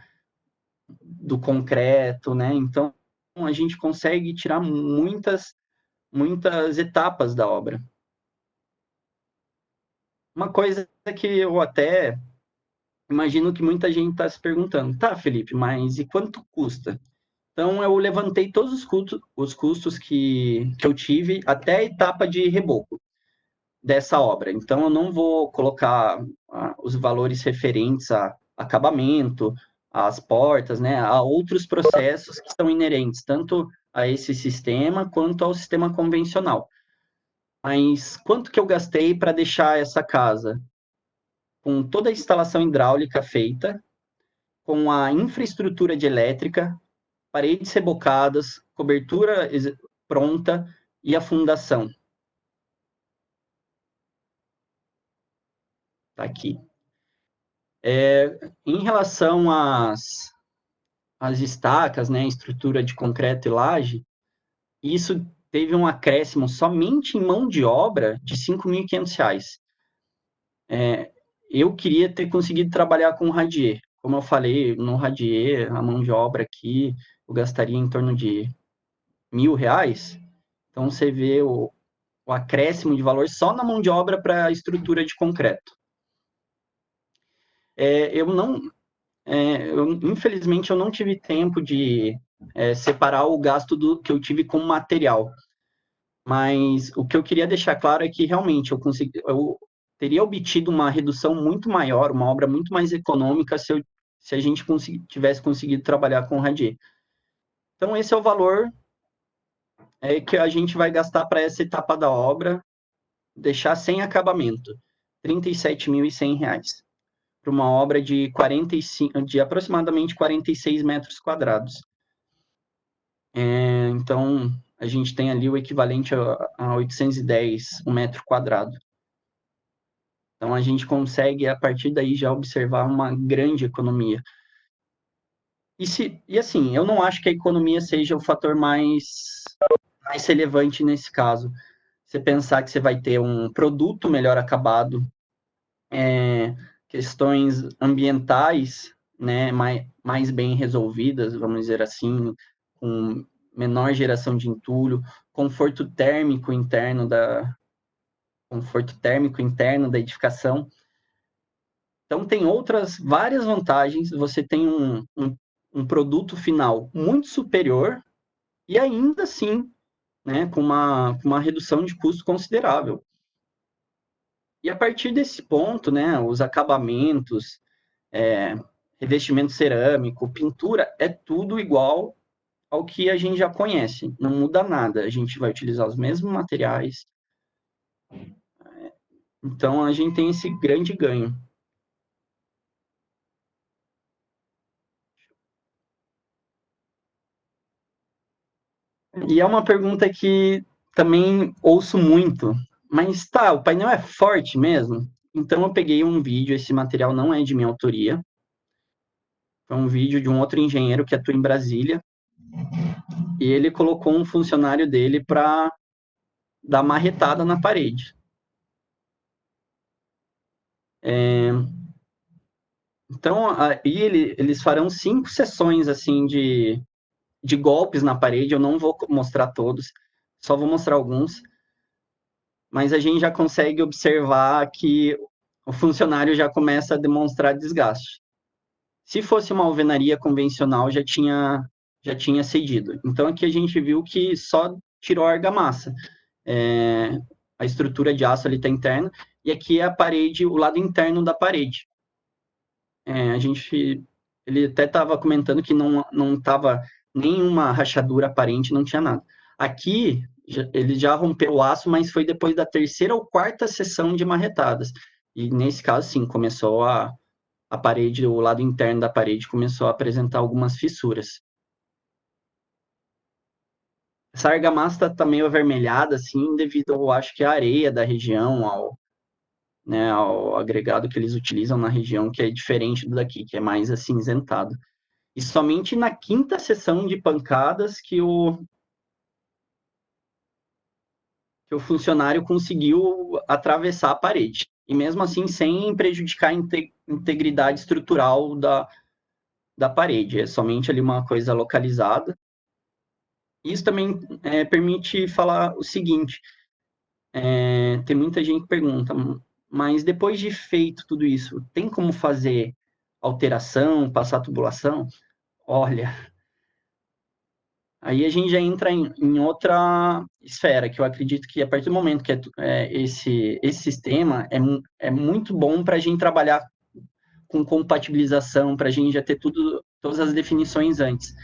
Speaker 2: concreto, né? Então, a gente consegue tirar muitas etapas da obra. Uma coisa que eu até imagino que muita gente está se perguntando, tá, Felipe, mas e quanto custa? Então, eu levantei todos os custos que eu tive até a etapa de reboco dessa obra. Então, eu não vou colocar os valores referentes a acabamento, às portas, né, a outros processos que são inerentes tanto a esse sistema quanto ao sistema convencional. Mas quanto que eu gastei para deixar essa casa com toda a instalação hidráulica feita, com a infraestrutura de elétrica, paredes rebocadas, cobertura pronta e a fundação? Tá aqui. Em relação às estacas, né, estrutura de concreto e laje, isso teve um acréscimo somente em mão de obra de R$ 5.500. Eu queria ter conseguido trabalhar com radier. Como eu falei, no radier, a mão de obra aqui, eu gastaria em torno de R$ 1.000. Então, você vê o acréscimo de valor só na mão de obra para a estrutura de concreto. Eu não, infelizmente, eu não tive tempo de separar o gasto que eu tive com material. Mas o que eu queria deixar claro é que realmente eu teria obtido uma redução muito maior, uma obra muito mais econômica se a gente tivesse conseguido trabalhar com radier. Então, esse é o valor que a gente vai gastar para essa etapa da obra, deixar sem acabamento, R$ 37.100, para uma obra de aproximadamente 46 metros quadrados. Então, a gente tem ali o equivalente a 810 um metro quadrado. Então, a gente consegue, a partir daí, já observar uma grande economia. E assim, eu não acho que a economia seja o fator mais relevante nesse caso. Você pensar que você vai ter um produto melhor acabado, questões ambientais, né, mais bem resolvidas, vamos dizer assim, com menor geração de entulho, conforto térmico interno da edificação. Então, tem várias vantagens. Você tem um produto final muito superior e ainda assim, né, com uma redução de custo considerável. E a partir desse ponto, né, os acabamentos, revestimento cerâmico, pintura, é tudo igual ao que a gente já conhece. Não muda nada. A gente vai utilizar os mesmos materiais. Então, a gente tem esse grande ganho. E é uma pergunta que também ouço muito. Mas tá, o painel é forte mesmo? Então eu peguei um vídeo, esse material não é de minha autoria. Foi um vídeo de um outro engenheiro que atua em Brasília. E ele colocou um funcionário dele para dar marretada na parede. Então, aí eles farão 5 sessões assim de golpes na parede. Eu não vou mostrar todos, só vou mostrar alguns. Mas a gente já consegue observar que o funcionário já começa a demonstrar desgaste. Se fosse uma alvenaria convencional, já tinha cedido. Então, aqui a gente viu que só tirou a argamassa. A estrutura de aço ali está interna, e aqui é a parede, o lado interno da parede. Ele até estava comentando que não estava nenhuma rachadura aparente, não tinha nada. Aqui, ele já rompeu o aço, mas foi depois da terceira ou quarta sessão de marretadas. E nesse caso, sim, começou a parede, o lado interno da parede começou a apresentar algumas fissuras. Essa argamassa está meio avermelhada, assim, devido, eu acho que à areia da região, ao agregado que eles utilizam na região, que é diferente do daqui, que é mais acinzentado. E somente na quinta sessão de pancadas que o funcionário conseguiu atravessar a parede. E mesmo assim, sem prejudicar a integridade estrutural da parede. É somente ali uma coisa localizada. Isso também permite falar o seguinte: tem muita gente que pergunta, mas depois de feito tudo isso, tem como fazer alteração, passar tubulação? Olha, aí a gente já entra em outra esfera, que eu acredito que a partir do momento que esse sistema é muito bom para a gente trabalhar com compatibilização, para a gente já ter todas as definições antes.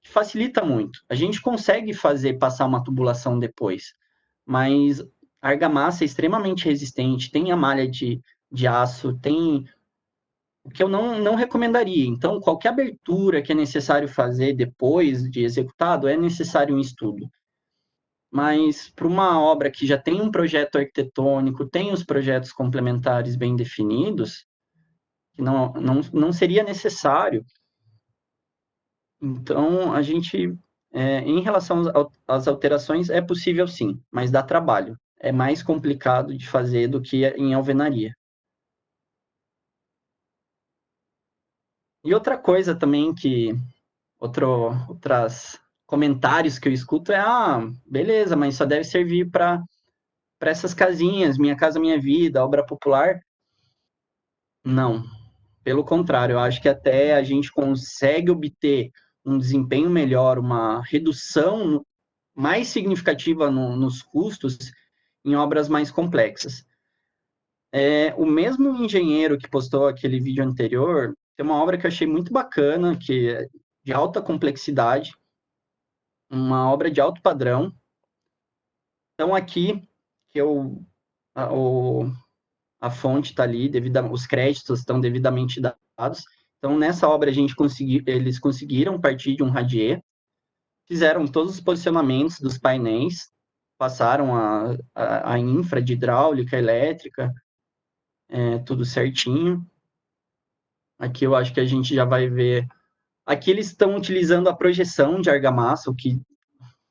Speaker 2: Facilita muito. A gente consegue fazer passar uma tubulação depois, mas a argamassa é extremamente resistente, tem a malha de aço, tem o que eu não recomendaria. Então, qualquer abertura que é necessário fazer depois de executado, é necessário um estudo. Mas para uma obra que já tem um projeto arquitetônico, tem os projetos complementares bem definidos, não seria necessário. Então, a gente, em relação às alterações, é possível sim, mas dá trabalho. É mais complicado de fazer do que em alvenaria. E outra coisa também outras comentários que eu escuto beleza, mas só deve servir para essas casinhas, Minha Casa Minha Vida, obra popular. Não, pelo contrário, eu acho que até a gente consegue obter um desempenho melhor, uma redução mais significativa nos custos em obras mais complexas. O mesmo engenheiro que postou aquele vídeo anterior, tem uma obra que eu achei muito bacana, que é de alta complexidade, uma obra de alto padrão. Então, aqui, que eu, a, o, a fonte está ali, os créditos estão devidamente dados. Então, nessa obra, eles conseguiram partir de um radier, fizeram todos os posicionamentos dos painéis, passaram a infra de hidráulica, elétrica, tudo certinho. Aqui eu acho que a gente já vai ver. Aqui eles estão utilizando a projeção de argamassa, o que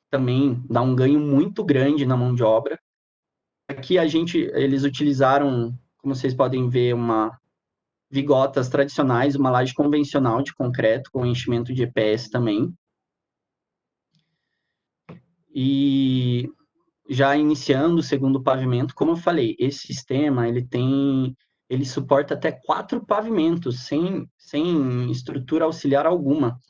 Speaker 2: também dá um ganho muito grande na mão de obra. Aqui eles utilizaram, como vocês podem ver, vigotas tradicionais, uma laje convencional de concreto com enchimento de EPS também. E já iniciando o segundo pavimento, como eu falei, esse sistema ele suporta até 4 pavimentos sem estrutura auxiliar alguma.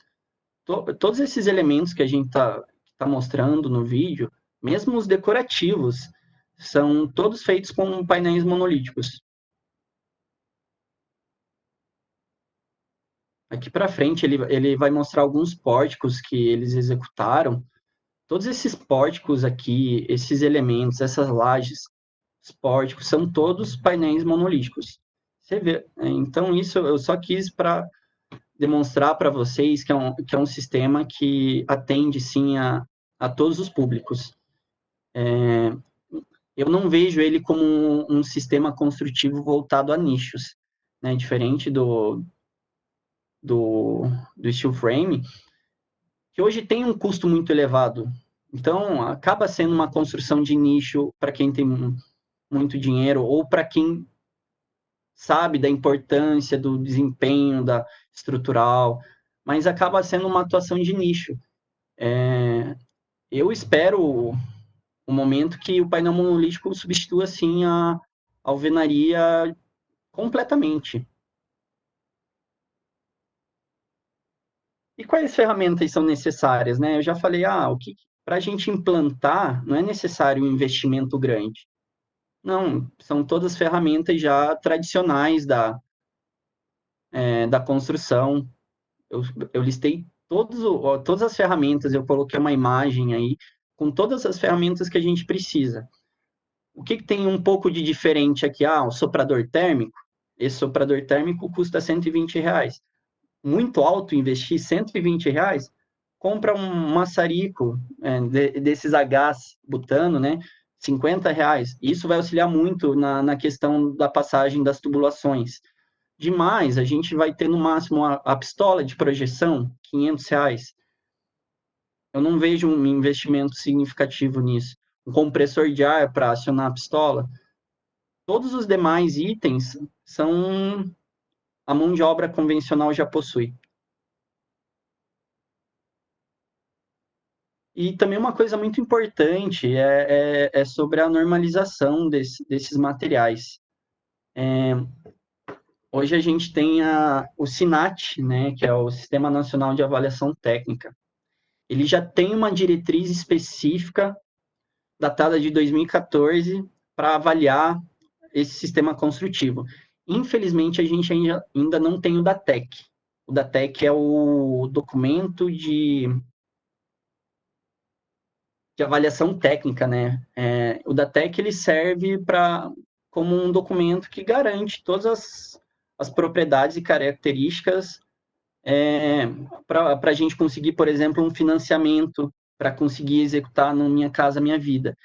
Speaker 2: Todos esses elementos que a gente tá mostrando no vídeo, mesmo os decorativos, são todos feitos com painéis monolíticos. Aqui para frente ele vai mostrar alguns pórticos que eles executaram. Todos esses pórticos aqui, esses elementos, essas lajes, os pórticos, são todos painéis monolíticos. Você vê, então isso eu só quis para demonstrar para vocês que é um sistema que atende, sim, a todos os públicos. Eu não vejo ele como um sistema construtivo voltado a nichos, né? Diferente do, do steel frame, que hoje tem um custo muito elevado. Então, acaba sendo uma construção de nicho para quem tem muito dinheiro ou para quem sabe da importância do desempenho da estrutural, mas acaba sendo uma atuação de nicho. Eu espero o momento que o painel monolítico substitua assim a alvenaria completamente. E quais ferramentas são necessárias, né? Eu já falei, para a gente implantar não é necessário um investimento grande. Não, são todas ferramentas já tradicionais da construção. Eu listei todas as ferramentas, eu coloquei uma imagem aí com todas as ferramentas que a gente precisa. O que tem um pouco de diferente aqui? O soprador térmico. Esse soprador térmico custa R$ 120. Muito alto investir R$ 120, compra um maçarico desses Hs butano, né? R$ 50. Isso vai auxiliar muito na questão da passagem das tubulações. Demais, a gente vai ter no máximo a pistola de projeção, R$ 500. Eu não vejo um investimento significativo nisso. Um compressor de ar para acionar a pistola. Todos os demais itens são a mão de obra convencional já possui. E também uma coisa muito importante é sobre a normalização desses materiais. Hoje a gente tem o SINAT, né, que é o Sistema Nacional de Avaliação Técnica. Ele já tem uma diretriz específica, datada de 2014, para avaliar esse sistema construtivo. Infelizmente, a gente ainda não tem o DATEC. O DATEC é o documento de avaliação técnica, né? O DATEC ele serve como um documento que garante todas as propriedades e características para a gente conseguir, por exemplo, um financiamento para conseguir executar no Minha Casa Minha Vida.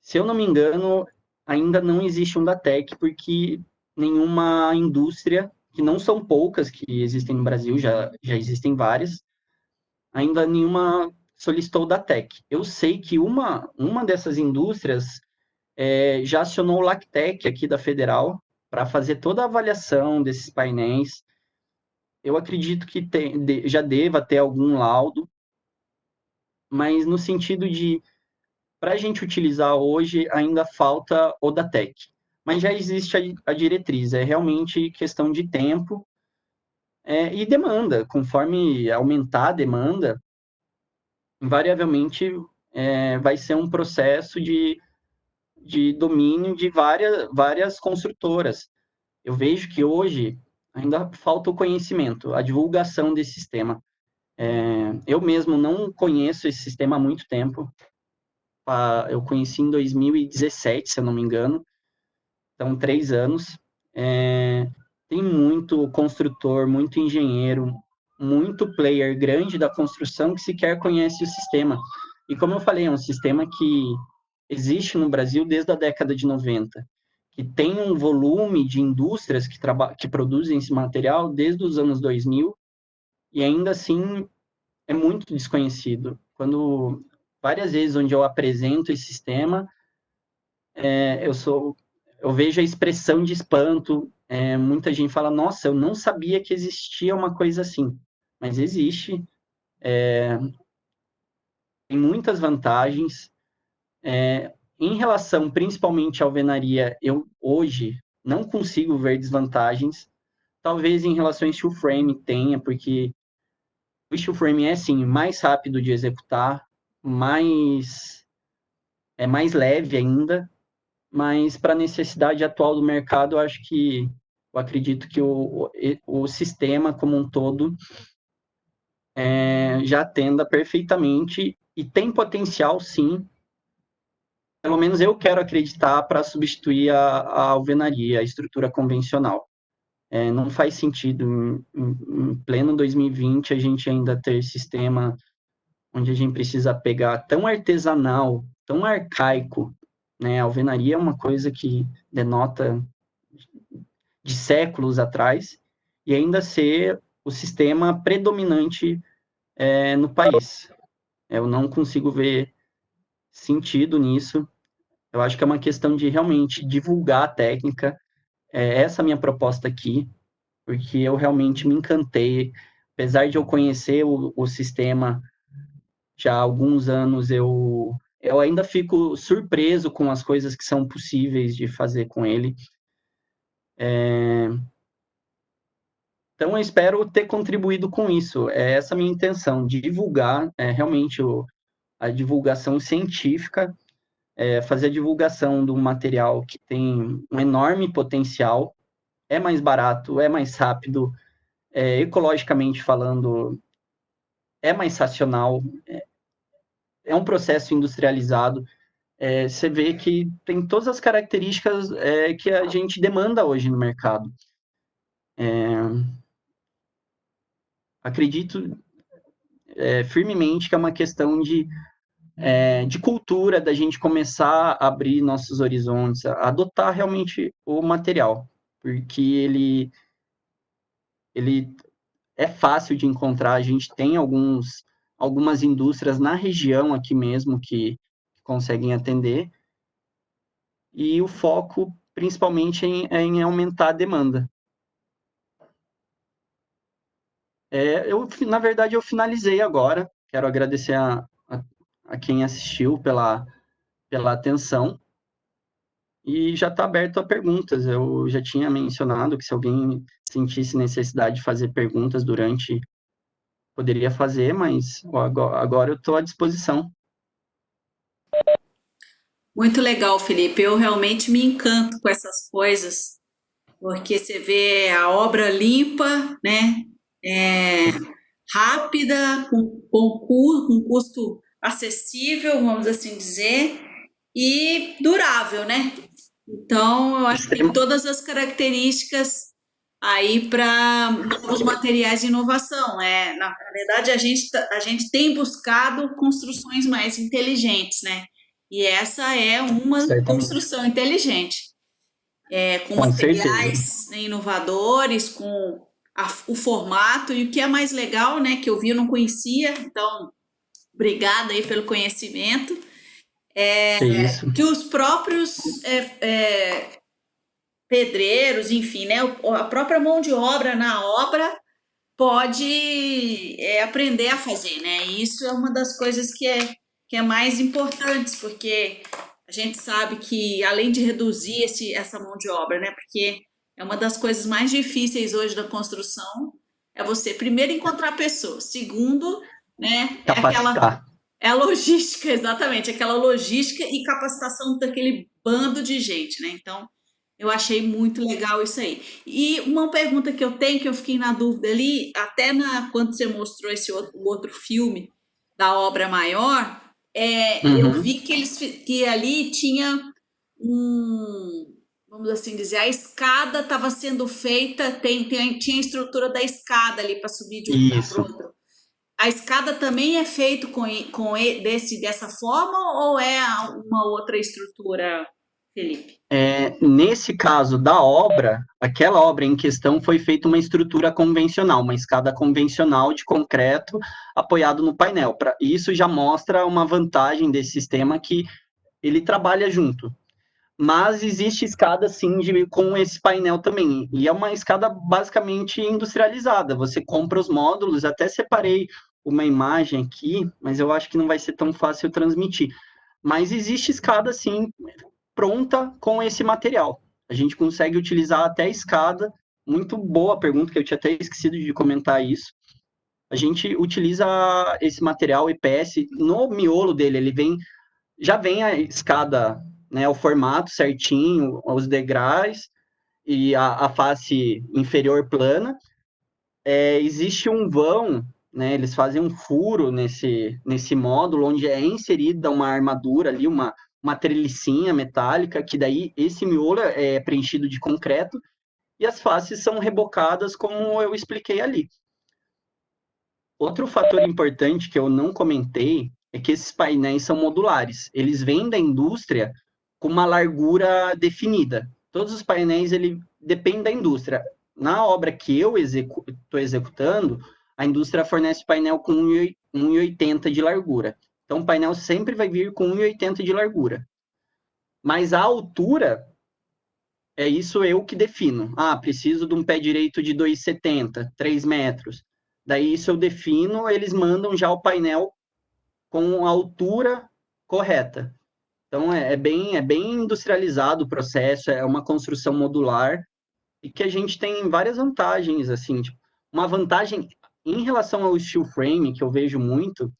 Speaker 2: Se eu não me engano, ainda não existe um DATEC, porque nenhuma indústria, que não são poucas que existem no Brasil, já existem várias, ainda nenhuma solicitou o DATEC. Eu sei que uma dessas indústrias já acionou o LACTEC aqui da Federal para fazer toda a avaliação desses painéis. Eu acredito que já deva ter algum laudo, mas no sentido de, para a gente utilizar hoje, ainda falta o DATEC. Mas já existe a diretriz, é realmente questão de tempo e demanda. Conforme aumentar a demanda, invariavelmente vai ser um processo de domínio de várias construtoras. Eu vejo que hoje ainda falta o conhecimento, a divulgação desse sistema. Eu mesmo não conheço esse sistema há muito tempo. Eu conheci em 2017, se eu não me engano. Então, 3 anos. Tem muito construtor, muito engenheiro, muito player grande da construção que sequer conhece o sistema. E como eu falei, é um sistema que existe no Brasil desde a década de 90, que tem um volume de indústrias que produzem esse material desde os anos 2000, e ainda assim é muito desconhecido. Quando várias vezes onde eu apresento esse sistema, eu vejo a expressão de espanto. Muita gente fala: nossa, eu não sabia que existia uma coisa assim. Mas existe, tem muitas vantagens. Em relação principalmente à alvenaria, eu hoje não consigo ver desvantagens. Talvez em relação ao steel frame tenha, porque o steel frame é sim mais rápido de executar, é mais leve ainda, mas para a necessidade atual do mercado, eu acredito que o sistema como um todo já atenda perfeitamente e tem potencial, sim. Pelo menos eu quero acreditar para substituir a alvenaria, a estrutura convencional. Não faz sentido, em pleno 2020, a gente ainda ter sistema onde a gente precisa pegar tão artesanal, tão arcaico, né? A alvenaria é uma coisa que denota de séculos atrás, e ainda ser o sistema predominante no país. Eu não consigo ver sentido nisso. Eu acho que é uma questão de realmente divulgar a técnica. Essa é a minha proposta aqui, porque eu realmente me encantei. Apesar de eu conhecer o sistema já há alguns anos, eu ainda fico surpreso com as coisas que são possíveis de fazer com ele. Então, eu espero ter contribuído com isso. É essa a minha intenção, divulgar realmente a divulgação científica, fazer a divulgação de um material que tem um enorme potencial, é mais barato, é mais rápido, ecologicamente falando, é mais racional, é um processo industrializado. Você vê que tem todas as características que a gente demanda hoje no mercado. Acredito firmemente que é uma questão de cultura, da gente começar a abrir nossos horizontes, a adotar realmente o material, porque ele é fácil de encontrar. A gente tem algumas indústrias na região aqui mesmo que conseguem atender, e o foco principalmente em aumentar a demanda. Na verdade, eu finalizei agora. Quero agradecer a quem assistiu pela atenção. E já está aberto a perguntas. Eu já tinha mencionado que se alguém sentisse necessidade de fazer perguntas durante, poderia fazer, mas agora eu estou à disposição.
Speaker 1: Muito legal, Felipe. Eu realmente me encanto com essas coisas, porque você vê a obra limpa, né? É, rápida, com custo acessível, vamos assim dizer, e durável, né? Então, eu acho que tem
Speaker 2: Extrema,
Speaker 1: todas as características aí para novos materiais de inovação. Na verdade, a gente tem buscado construções mais inteligentes, né? E essa é uma
Speaker 2: certamente.
Speaker 1: construção inteligente, com
Speaker 2: Com certeza.
Speaker 1: materiais, né, inovadores, com o formato, e o que é mais legal, né, que eu vi, eu não conhecia, então, obrigada aí pelo conhecimento,
Speaker 2: Que isso.
Speaker 1: que os próprios pedreiros, enfim, né, a própria mão de obra na obra pode aprender a fazer, né? E isso é uma das coisas que é mais importantes, porque a gente sabe que além de reduzir essa mão de obra, né? Porque é uma das coisas mais difíceis hoje da construção, é você primeiro encontrar pessoas, segundo, né?
Speaker 2: Capacitar.
Speaker 1: É a logística, exatamente, aquela logística e capacitação daquele bando de gente, né? Então, eu achei muito legal isso aí. E uma pergunta que eu tenho, que eu fiquei na dúvida ali, até quando você mostrou o outro filme da obra maior, eu
Speaker 2: Uhum.
Speaker 1: vi que ali tinha vamos assim dizer, a escada estava sendo feita, tinha a estrutura da escada ali para subir de um lugar para o
Speaker 2: Isso.
Speaker 1: outro. A escada também é feito dessa forma ou é uma outra estrutura, Felipe?
Speaker 2: Nesse caso da obra, aquela obra em questão foi feita uma estrutura convencional, uma escada convencional de concreto apoiado no painel. Isso já mostra uma vantagem desse sistema que ele trabalha junto. Mas existe escada sim com esse painel também. E é uma escada basicamente industrializada. Você compra os módulos, até separei uma imagem aqui, mas eu acho que não vai ser tão fácil transmitir. Mas existe escada sim pronta com esse material. A gente consegue utilizar até a escada. Muito boa pergunta, que eu tinha até esquecido de comentar isso. A gente utiliza esse material EPS no miolo dele, já vem a escada, né, o formato certinho, os degraus e a face inferior plana. Existe um vão, né, eles fazem um furo nesse módulo, onde é inserida uma armadura ali, uma trelicinha metálica, que daí esse miolo é preenchido de concreto, e as faces são rebocadas como eu expliquei ali. Outro fator importante que eu não comentei é que esses painéis são modulares. Eles vêm da indústria com uma largura definida. Todos os painéis ele dependem da indústria. Na obra que eu estou executando, a indústria fornece painel com 1,80 de largura. Então, o painel sempre vai vir com 1,80 de largura. Mas a altura é isso eu que defino. Ah, preciso de um pé direito de 2,70, 3 metros. Daí isso eu defino, eles mandam já o painel com a altura correta. Então é bem industrializado o processo, é uma construção modular e que a gente tem várias vantagens, assim, tipo, uma vantagem em relação ao steel frame, que eu vejo muito,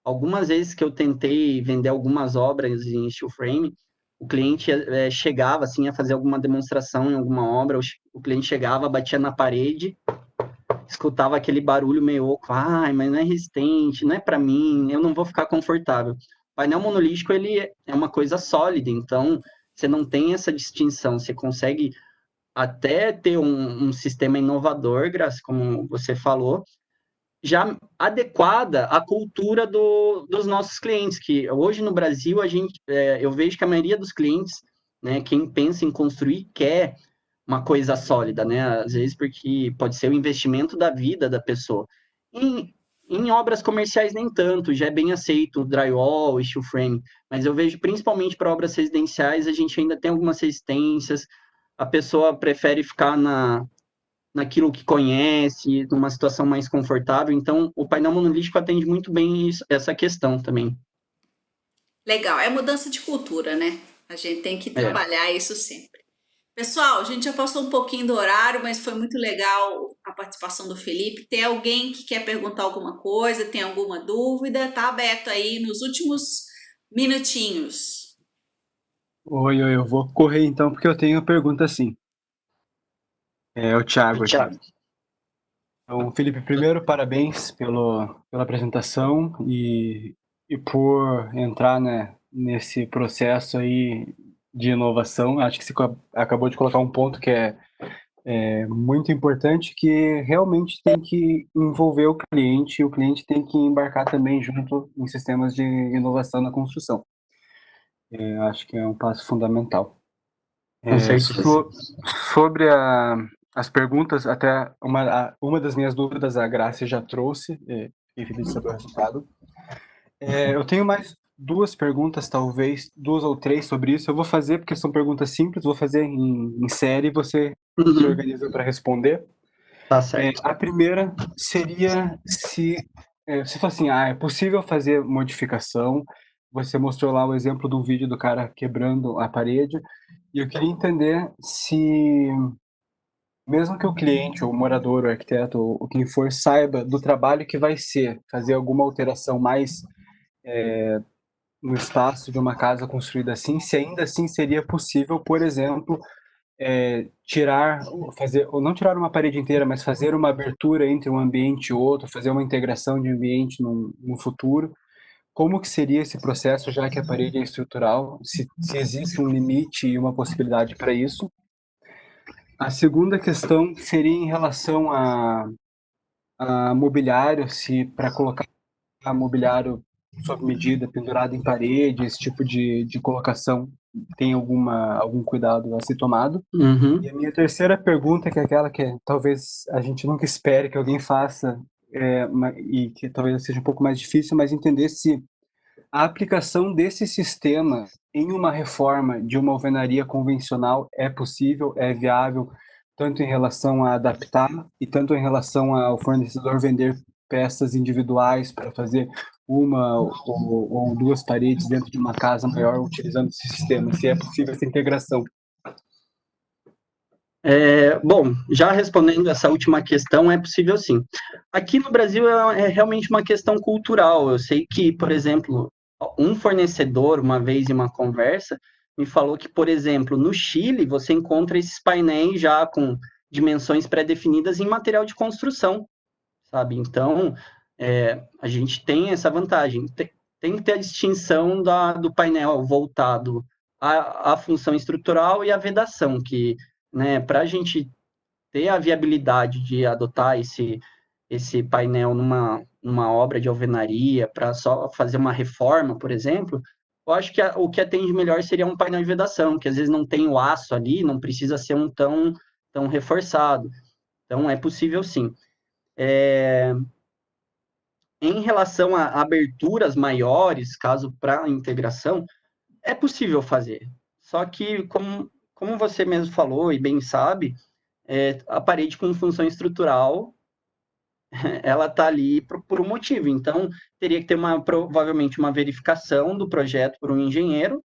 Speaker 2: algumas vezes que eu tentei vender algumas obras em steel frame, o cliente chegava, assim, a fazer alguma demonstração em alguma obra, o cliente chegava, batia na parede, escutava aquele barulho meio oco, ai, mas não é resistente, não é para mim, eu não vou ficar confortável. O painel monolítico, ele é uma coisa sólida, então você não tem essa distinção, você consegue até ter um sistema inovador, Graça, como você falou, já adequada à cultura dos nossos clientes, que hoje no Brasil eu vejo que a maioria dos clientes, né, quem pensa em construir quer uma coisa sólida, né? Às vezes porque pode ser o investimento da vida da pessoa. Em obras comerciais nem tanto, já é bem aceito o drywall, steel frame, mas eu vejo principalmente para obras residenciais a gente ainda tem algumas resistências, a pessoa prefere ficar naquilo que conhece, numa situação mais confortável. Então, o painel monolítico atende muito bem essa questão também.
Speaker 1: Legal, é mudança de cultura, né? A gente tem que
Speaker 2: É.
Speaker 1: trabalhar isso sempre. Pessoal, a gente já passou um pouquinho do horário, mas foi muito legal a participação do Felipe. Tem alguém que quer perguntar alguma coisa, tem alguma dúvida? Tá aberto aí nos últimos minutinhos.
Speaker 3: Oi, oi, eu vou correr então, porque eu tenho uma pergunta assim. É o Thiago aqui.
Speaker 2: Thiago.
Speaker 3: Então, Felipe, primeiro, parabéns pela apresentação e por entrar, né, nesse processo aí de inovação. Acho que você acabou de colocar um ponto que é muito importante, que realmente tem que envolver o cliente, e o cliente tem que embarcar também junto em sistemas de inovação na construção. Acho que é um passo fundamental.
Speaker 2: Com certeza.
Speaker 3: Sobre as perguntas, até uma das minhas dúvidas a Graça já trouxe, fiquei feliz de saber o resultado. Eu tenho mais duas perguntas, talvez, duas ou três sobre isso. Eu vou fazer, porque são perguntas simples, vou fazer em série e você se
Speaker 2: Uhum.
Speaker 3: organiza para responder.
Speaker 2: Tá certo.
Speaker 3: A primeira seria se você fala assim, é possível fazer modificação. Você mostrou lá o exemplo do vídeo do cara quebrando a parede, e eu queria entender se, mesmo que o cliente, ou o morador, o arquiteto, ou quem for, saiba do trabalho que vai ser fazer alguma alteração mais no espaço de uma casa construída assim, se ainda assim seria possível, por exemplo, tirar, fazer, ou não tirar uma parede inteira, mas fazer uma abertura entre um ambiente e outro, fazer uma integração de ambiente no futuro. Como que seria esse processo, já que a parede é estrutural? Se existe um limite e uma possibilidade para isso? A segunda questão seria em relação a mobiliário, se para colocar mobiliário sob medida, pendurado em parede, esse tipo de colocação, tem algum cuidado a ser tomado. E
Speaker 2: Uhum.
Speaker 3: a minha terceira pergunta, que é aquela que talvez a gente nunca espere que alguém faça, e que talvez seja um pouco mais difícil, mas entender se a aplicação desse sistema em uma reforma de uma alvenaria convencional é possível, é viável, tanto em relação a adaptar e tanto em relação ao fornecedor vender peças individuais para fazer uma ou duas paredes dentro de uma casa maior utilizando esse sistema, se é possível essa integração.
Speaker 2: Bom, já respondendo essa última questão, é possível sim. Aqui no Brasil é realmente uma questão cultural. Eu sei que, por exemplo, um fornecedor, uma vez em uma conversa, me falou que, por exemplo, no Chile, você encontra esses painéis já com dimensões pré-definidas em material de construção, sabe? Então, a gente tem essa vantagem. Tem que ter a distinção do painel voltado à função estrutural e à vedação, que, né, para a gente ter a viabilidade de adotar esse painel numa obra de alvenaria, para só fazer uma reforma, por exemplo, eu acho que o que atende melhor seria um painel de vedação, que às vezes não tem o aço ali, não precisa ser um tão reforçado. Então, é possível sim. Em relação a aberturas maiores, caso para integração, é possível fazer. Só que, como você mesmo falou e bem sabe, a parede com função estrutural, ela está ali por um motivo. Então, teria que ter provavelmente uma verificação do projeto por um engenheiro,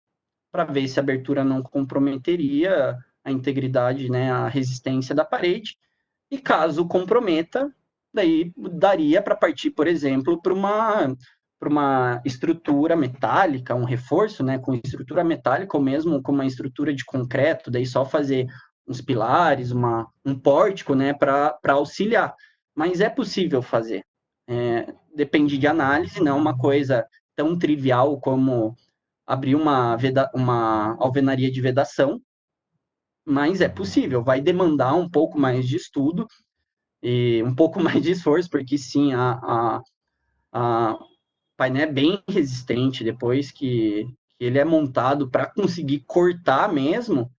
Speaker 2: para ver se a abertura não comprometeria a integridade, né, a resistência da parede. E caso comprometa, daí daria para partir, por exemplo, para uma estrutura metálica, um reforço, né, com estrutura metálica ou mesmo com uma estrutura de concreto, daí só fazer uns pilares, um pórtico, né, para auxiliar. Mas é possível fazer. Depende de análise, não uma coisa tão trivial como abrir uma alvenaria de vedação, mas é possível, vai demandar um pouco mais de estudo e um pouco mais de esforço, porque sim, a painel é bem resistente depois que ele é montado para conseguir cortar mesmo,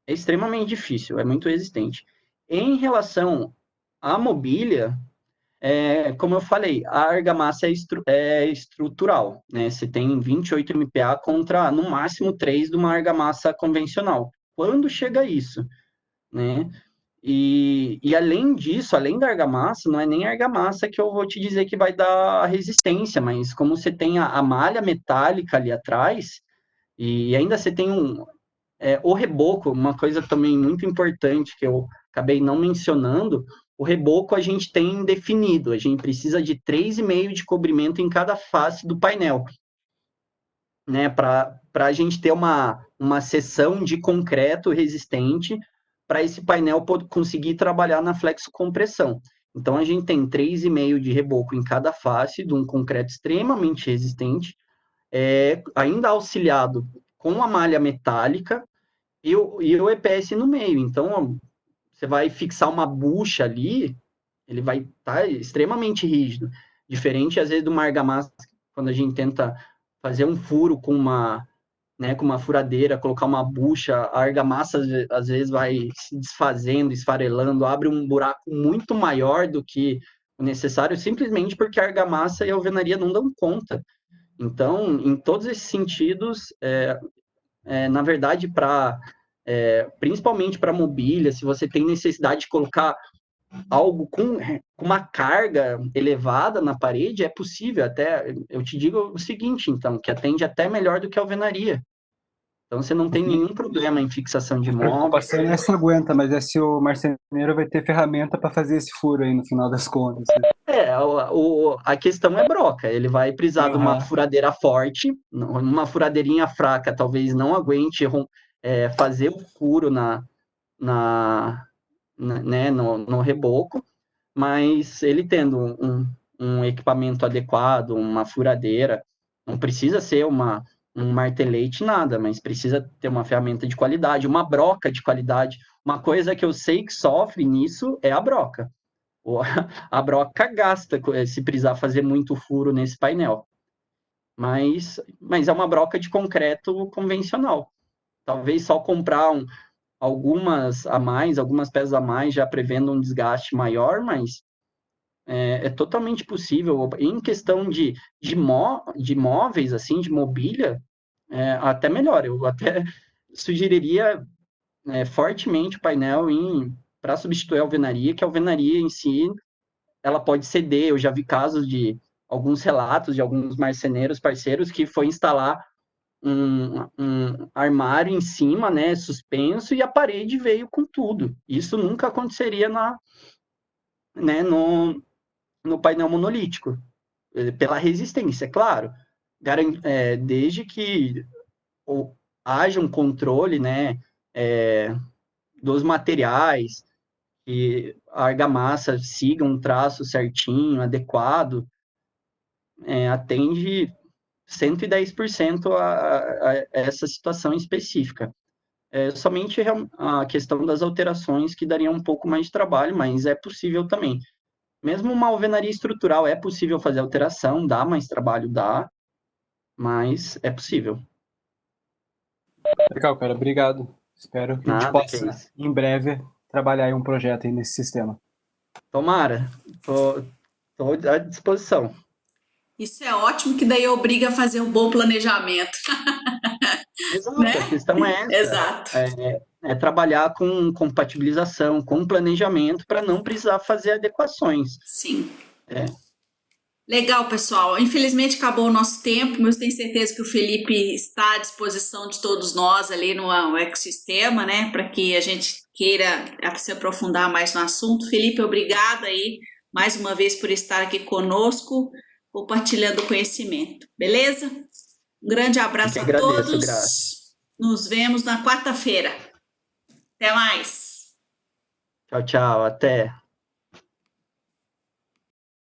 Speaker 2: é extremamente difícil, é muito resistente. Em relação à mobília, como eu falei, a argamassa é estrutural, né? Você tem 28 MPa contra, no máximo, 3 de uma argamassa convencional. Quando chega isso, né? E além disso, além da argamassa, não é nem a argamassa que eu vou te dizer que vai dar a resistência, mas como você tem a malha metálica ali atrás, e ainda você tem o reboco, uma coisa também muito importante que eu acabei não mencionando, o reboco a gente tem definido, a gente precisa de 3,5 de cobrimento em cada face do painel, né, para a gente ter uma seção de concreto resistente para esse painel conseguir trabalhar na flexocompressão. Então, a gente tem 3,5 de reboco em cada face de um concreto extremamente resistente, ainda auxiliado com a malha metálica e o EPS no meio. Então, você vai fixar uma bucha ali, ele vai estar extremamente rígido. Diferente, às vezes, do uma argamassa, quando a gente tenta fazer um furo com uma furadeira, colocar uma bucha, a argamassa às vezes vai se desfazendo, esfarelando, abre um buraco muito maior do que o necessário, simplesmente porque a argamassa e a alvenaria não dão conta. Então, em todos esses sentidos, na verdade, principalmente para mobília, se você tem necessidade de colocar algo com uma carga elevada na parede, é possível. Até eu te digo o seguinte, então, que atende até melhor do que a alvenaria. Então, você não tem nenhum problema em fixação de
Speaker 3: A
Speaker 2: móveis.
Speaker 3: preocupação não é se aguenta, mas é se o marceneiro vai ter ferramenta para fazer esse furo aí no final das contas.
Speaker 2: A questão é broca. Ele vai precisar de uma furadeira forte, uma furadeirinha fraca, talvez não aguente fazer o furo né, no reboco, mas ele tendo um equipamento adequado, uma furadeira, não precisa ser um martelete, nada, mas precisa ter uma ferramenta de qualidade, uma broca de qualidade. Uma coisa que eu sei que sofre nisso é a broca. A broca gasta se precisar fazer muito furo nesse painel. Mas é uma broca de concreto convencional. Talvez só comprar algumas peças a mais, já prevendo um desgaste maior, mas é totalmente possível. Em questão de móveis, assim, de mobília, até melhor. Eu até sugeriria fortemente o painel para substituir a alvenaria, que a alvenaria em si, ela pode ceder. Eu já vi casos de alguns relatos de alguns marceneiros parceiros que foi instalar um armário em cima, né, suspenso, e a parede veio com tudo. Isso nunca aconteceria no painel monolítico, pela resistência, claro, desde que haja um controle, né, dos materiais, que a argamassa siga um traço certinho, adequado, atende 110% a essa situação específica. Somente a questão das alterações que daria um pouco mais de trabalho, mas é possível também. Mesmo uma alvenaria estrutural é possível fazer alteração, dá mais trabalho, dá, mas é possível.
Speaker 3: Legal, cara, obrigado. Espero que a gente possa, em breve, trabalhar em um projeto aí nesse sistema.
Speaker 2: Tomara, estou à disposição.
Speaker 1: Isso é ótimo, que daí obriga a fazer um bom planejamento.
Speaker 2: Exato,
Speaker 1: Né?
Speaker 2: A questão é essa.
Speaker 1: Exato.
Speaker 2: Trabalhar com compatibilização, com planejamento, para não precisar fazer adequações.
Speaker 1: Sim. Legal, pessoal. Infelizmente acabou o nosso tempo, mas eu tenho certeza que o Felipe está à disposição de todos nós ali no ecossistema, né? Para que a gente queira se aprofundar mais no assunto. Felipe, obrigada aí mais uma vez por estar aqui conosco, compartilhando conhecimento. Beleza? Um grande abraço a todos.
Speaker 2: Graça.
Speaker 1: Nos vemos na quarta-feira. Até mais.
Speaker 2: Tchau, até.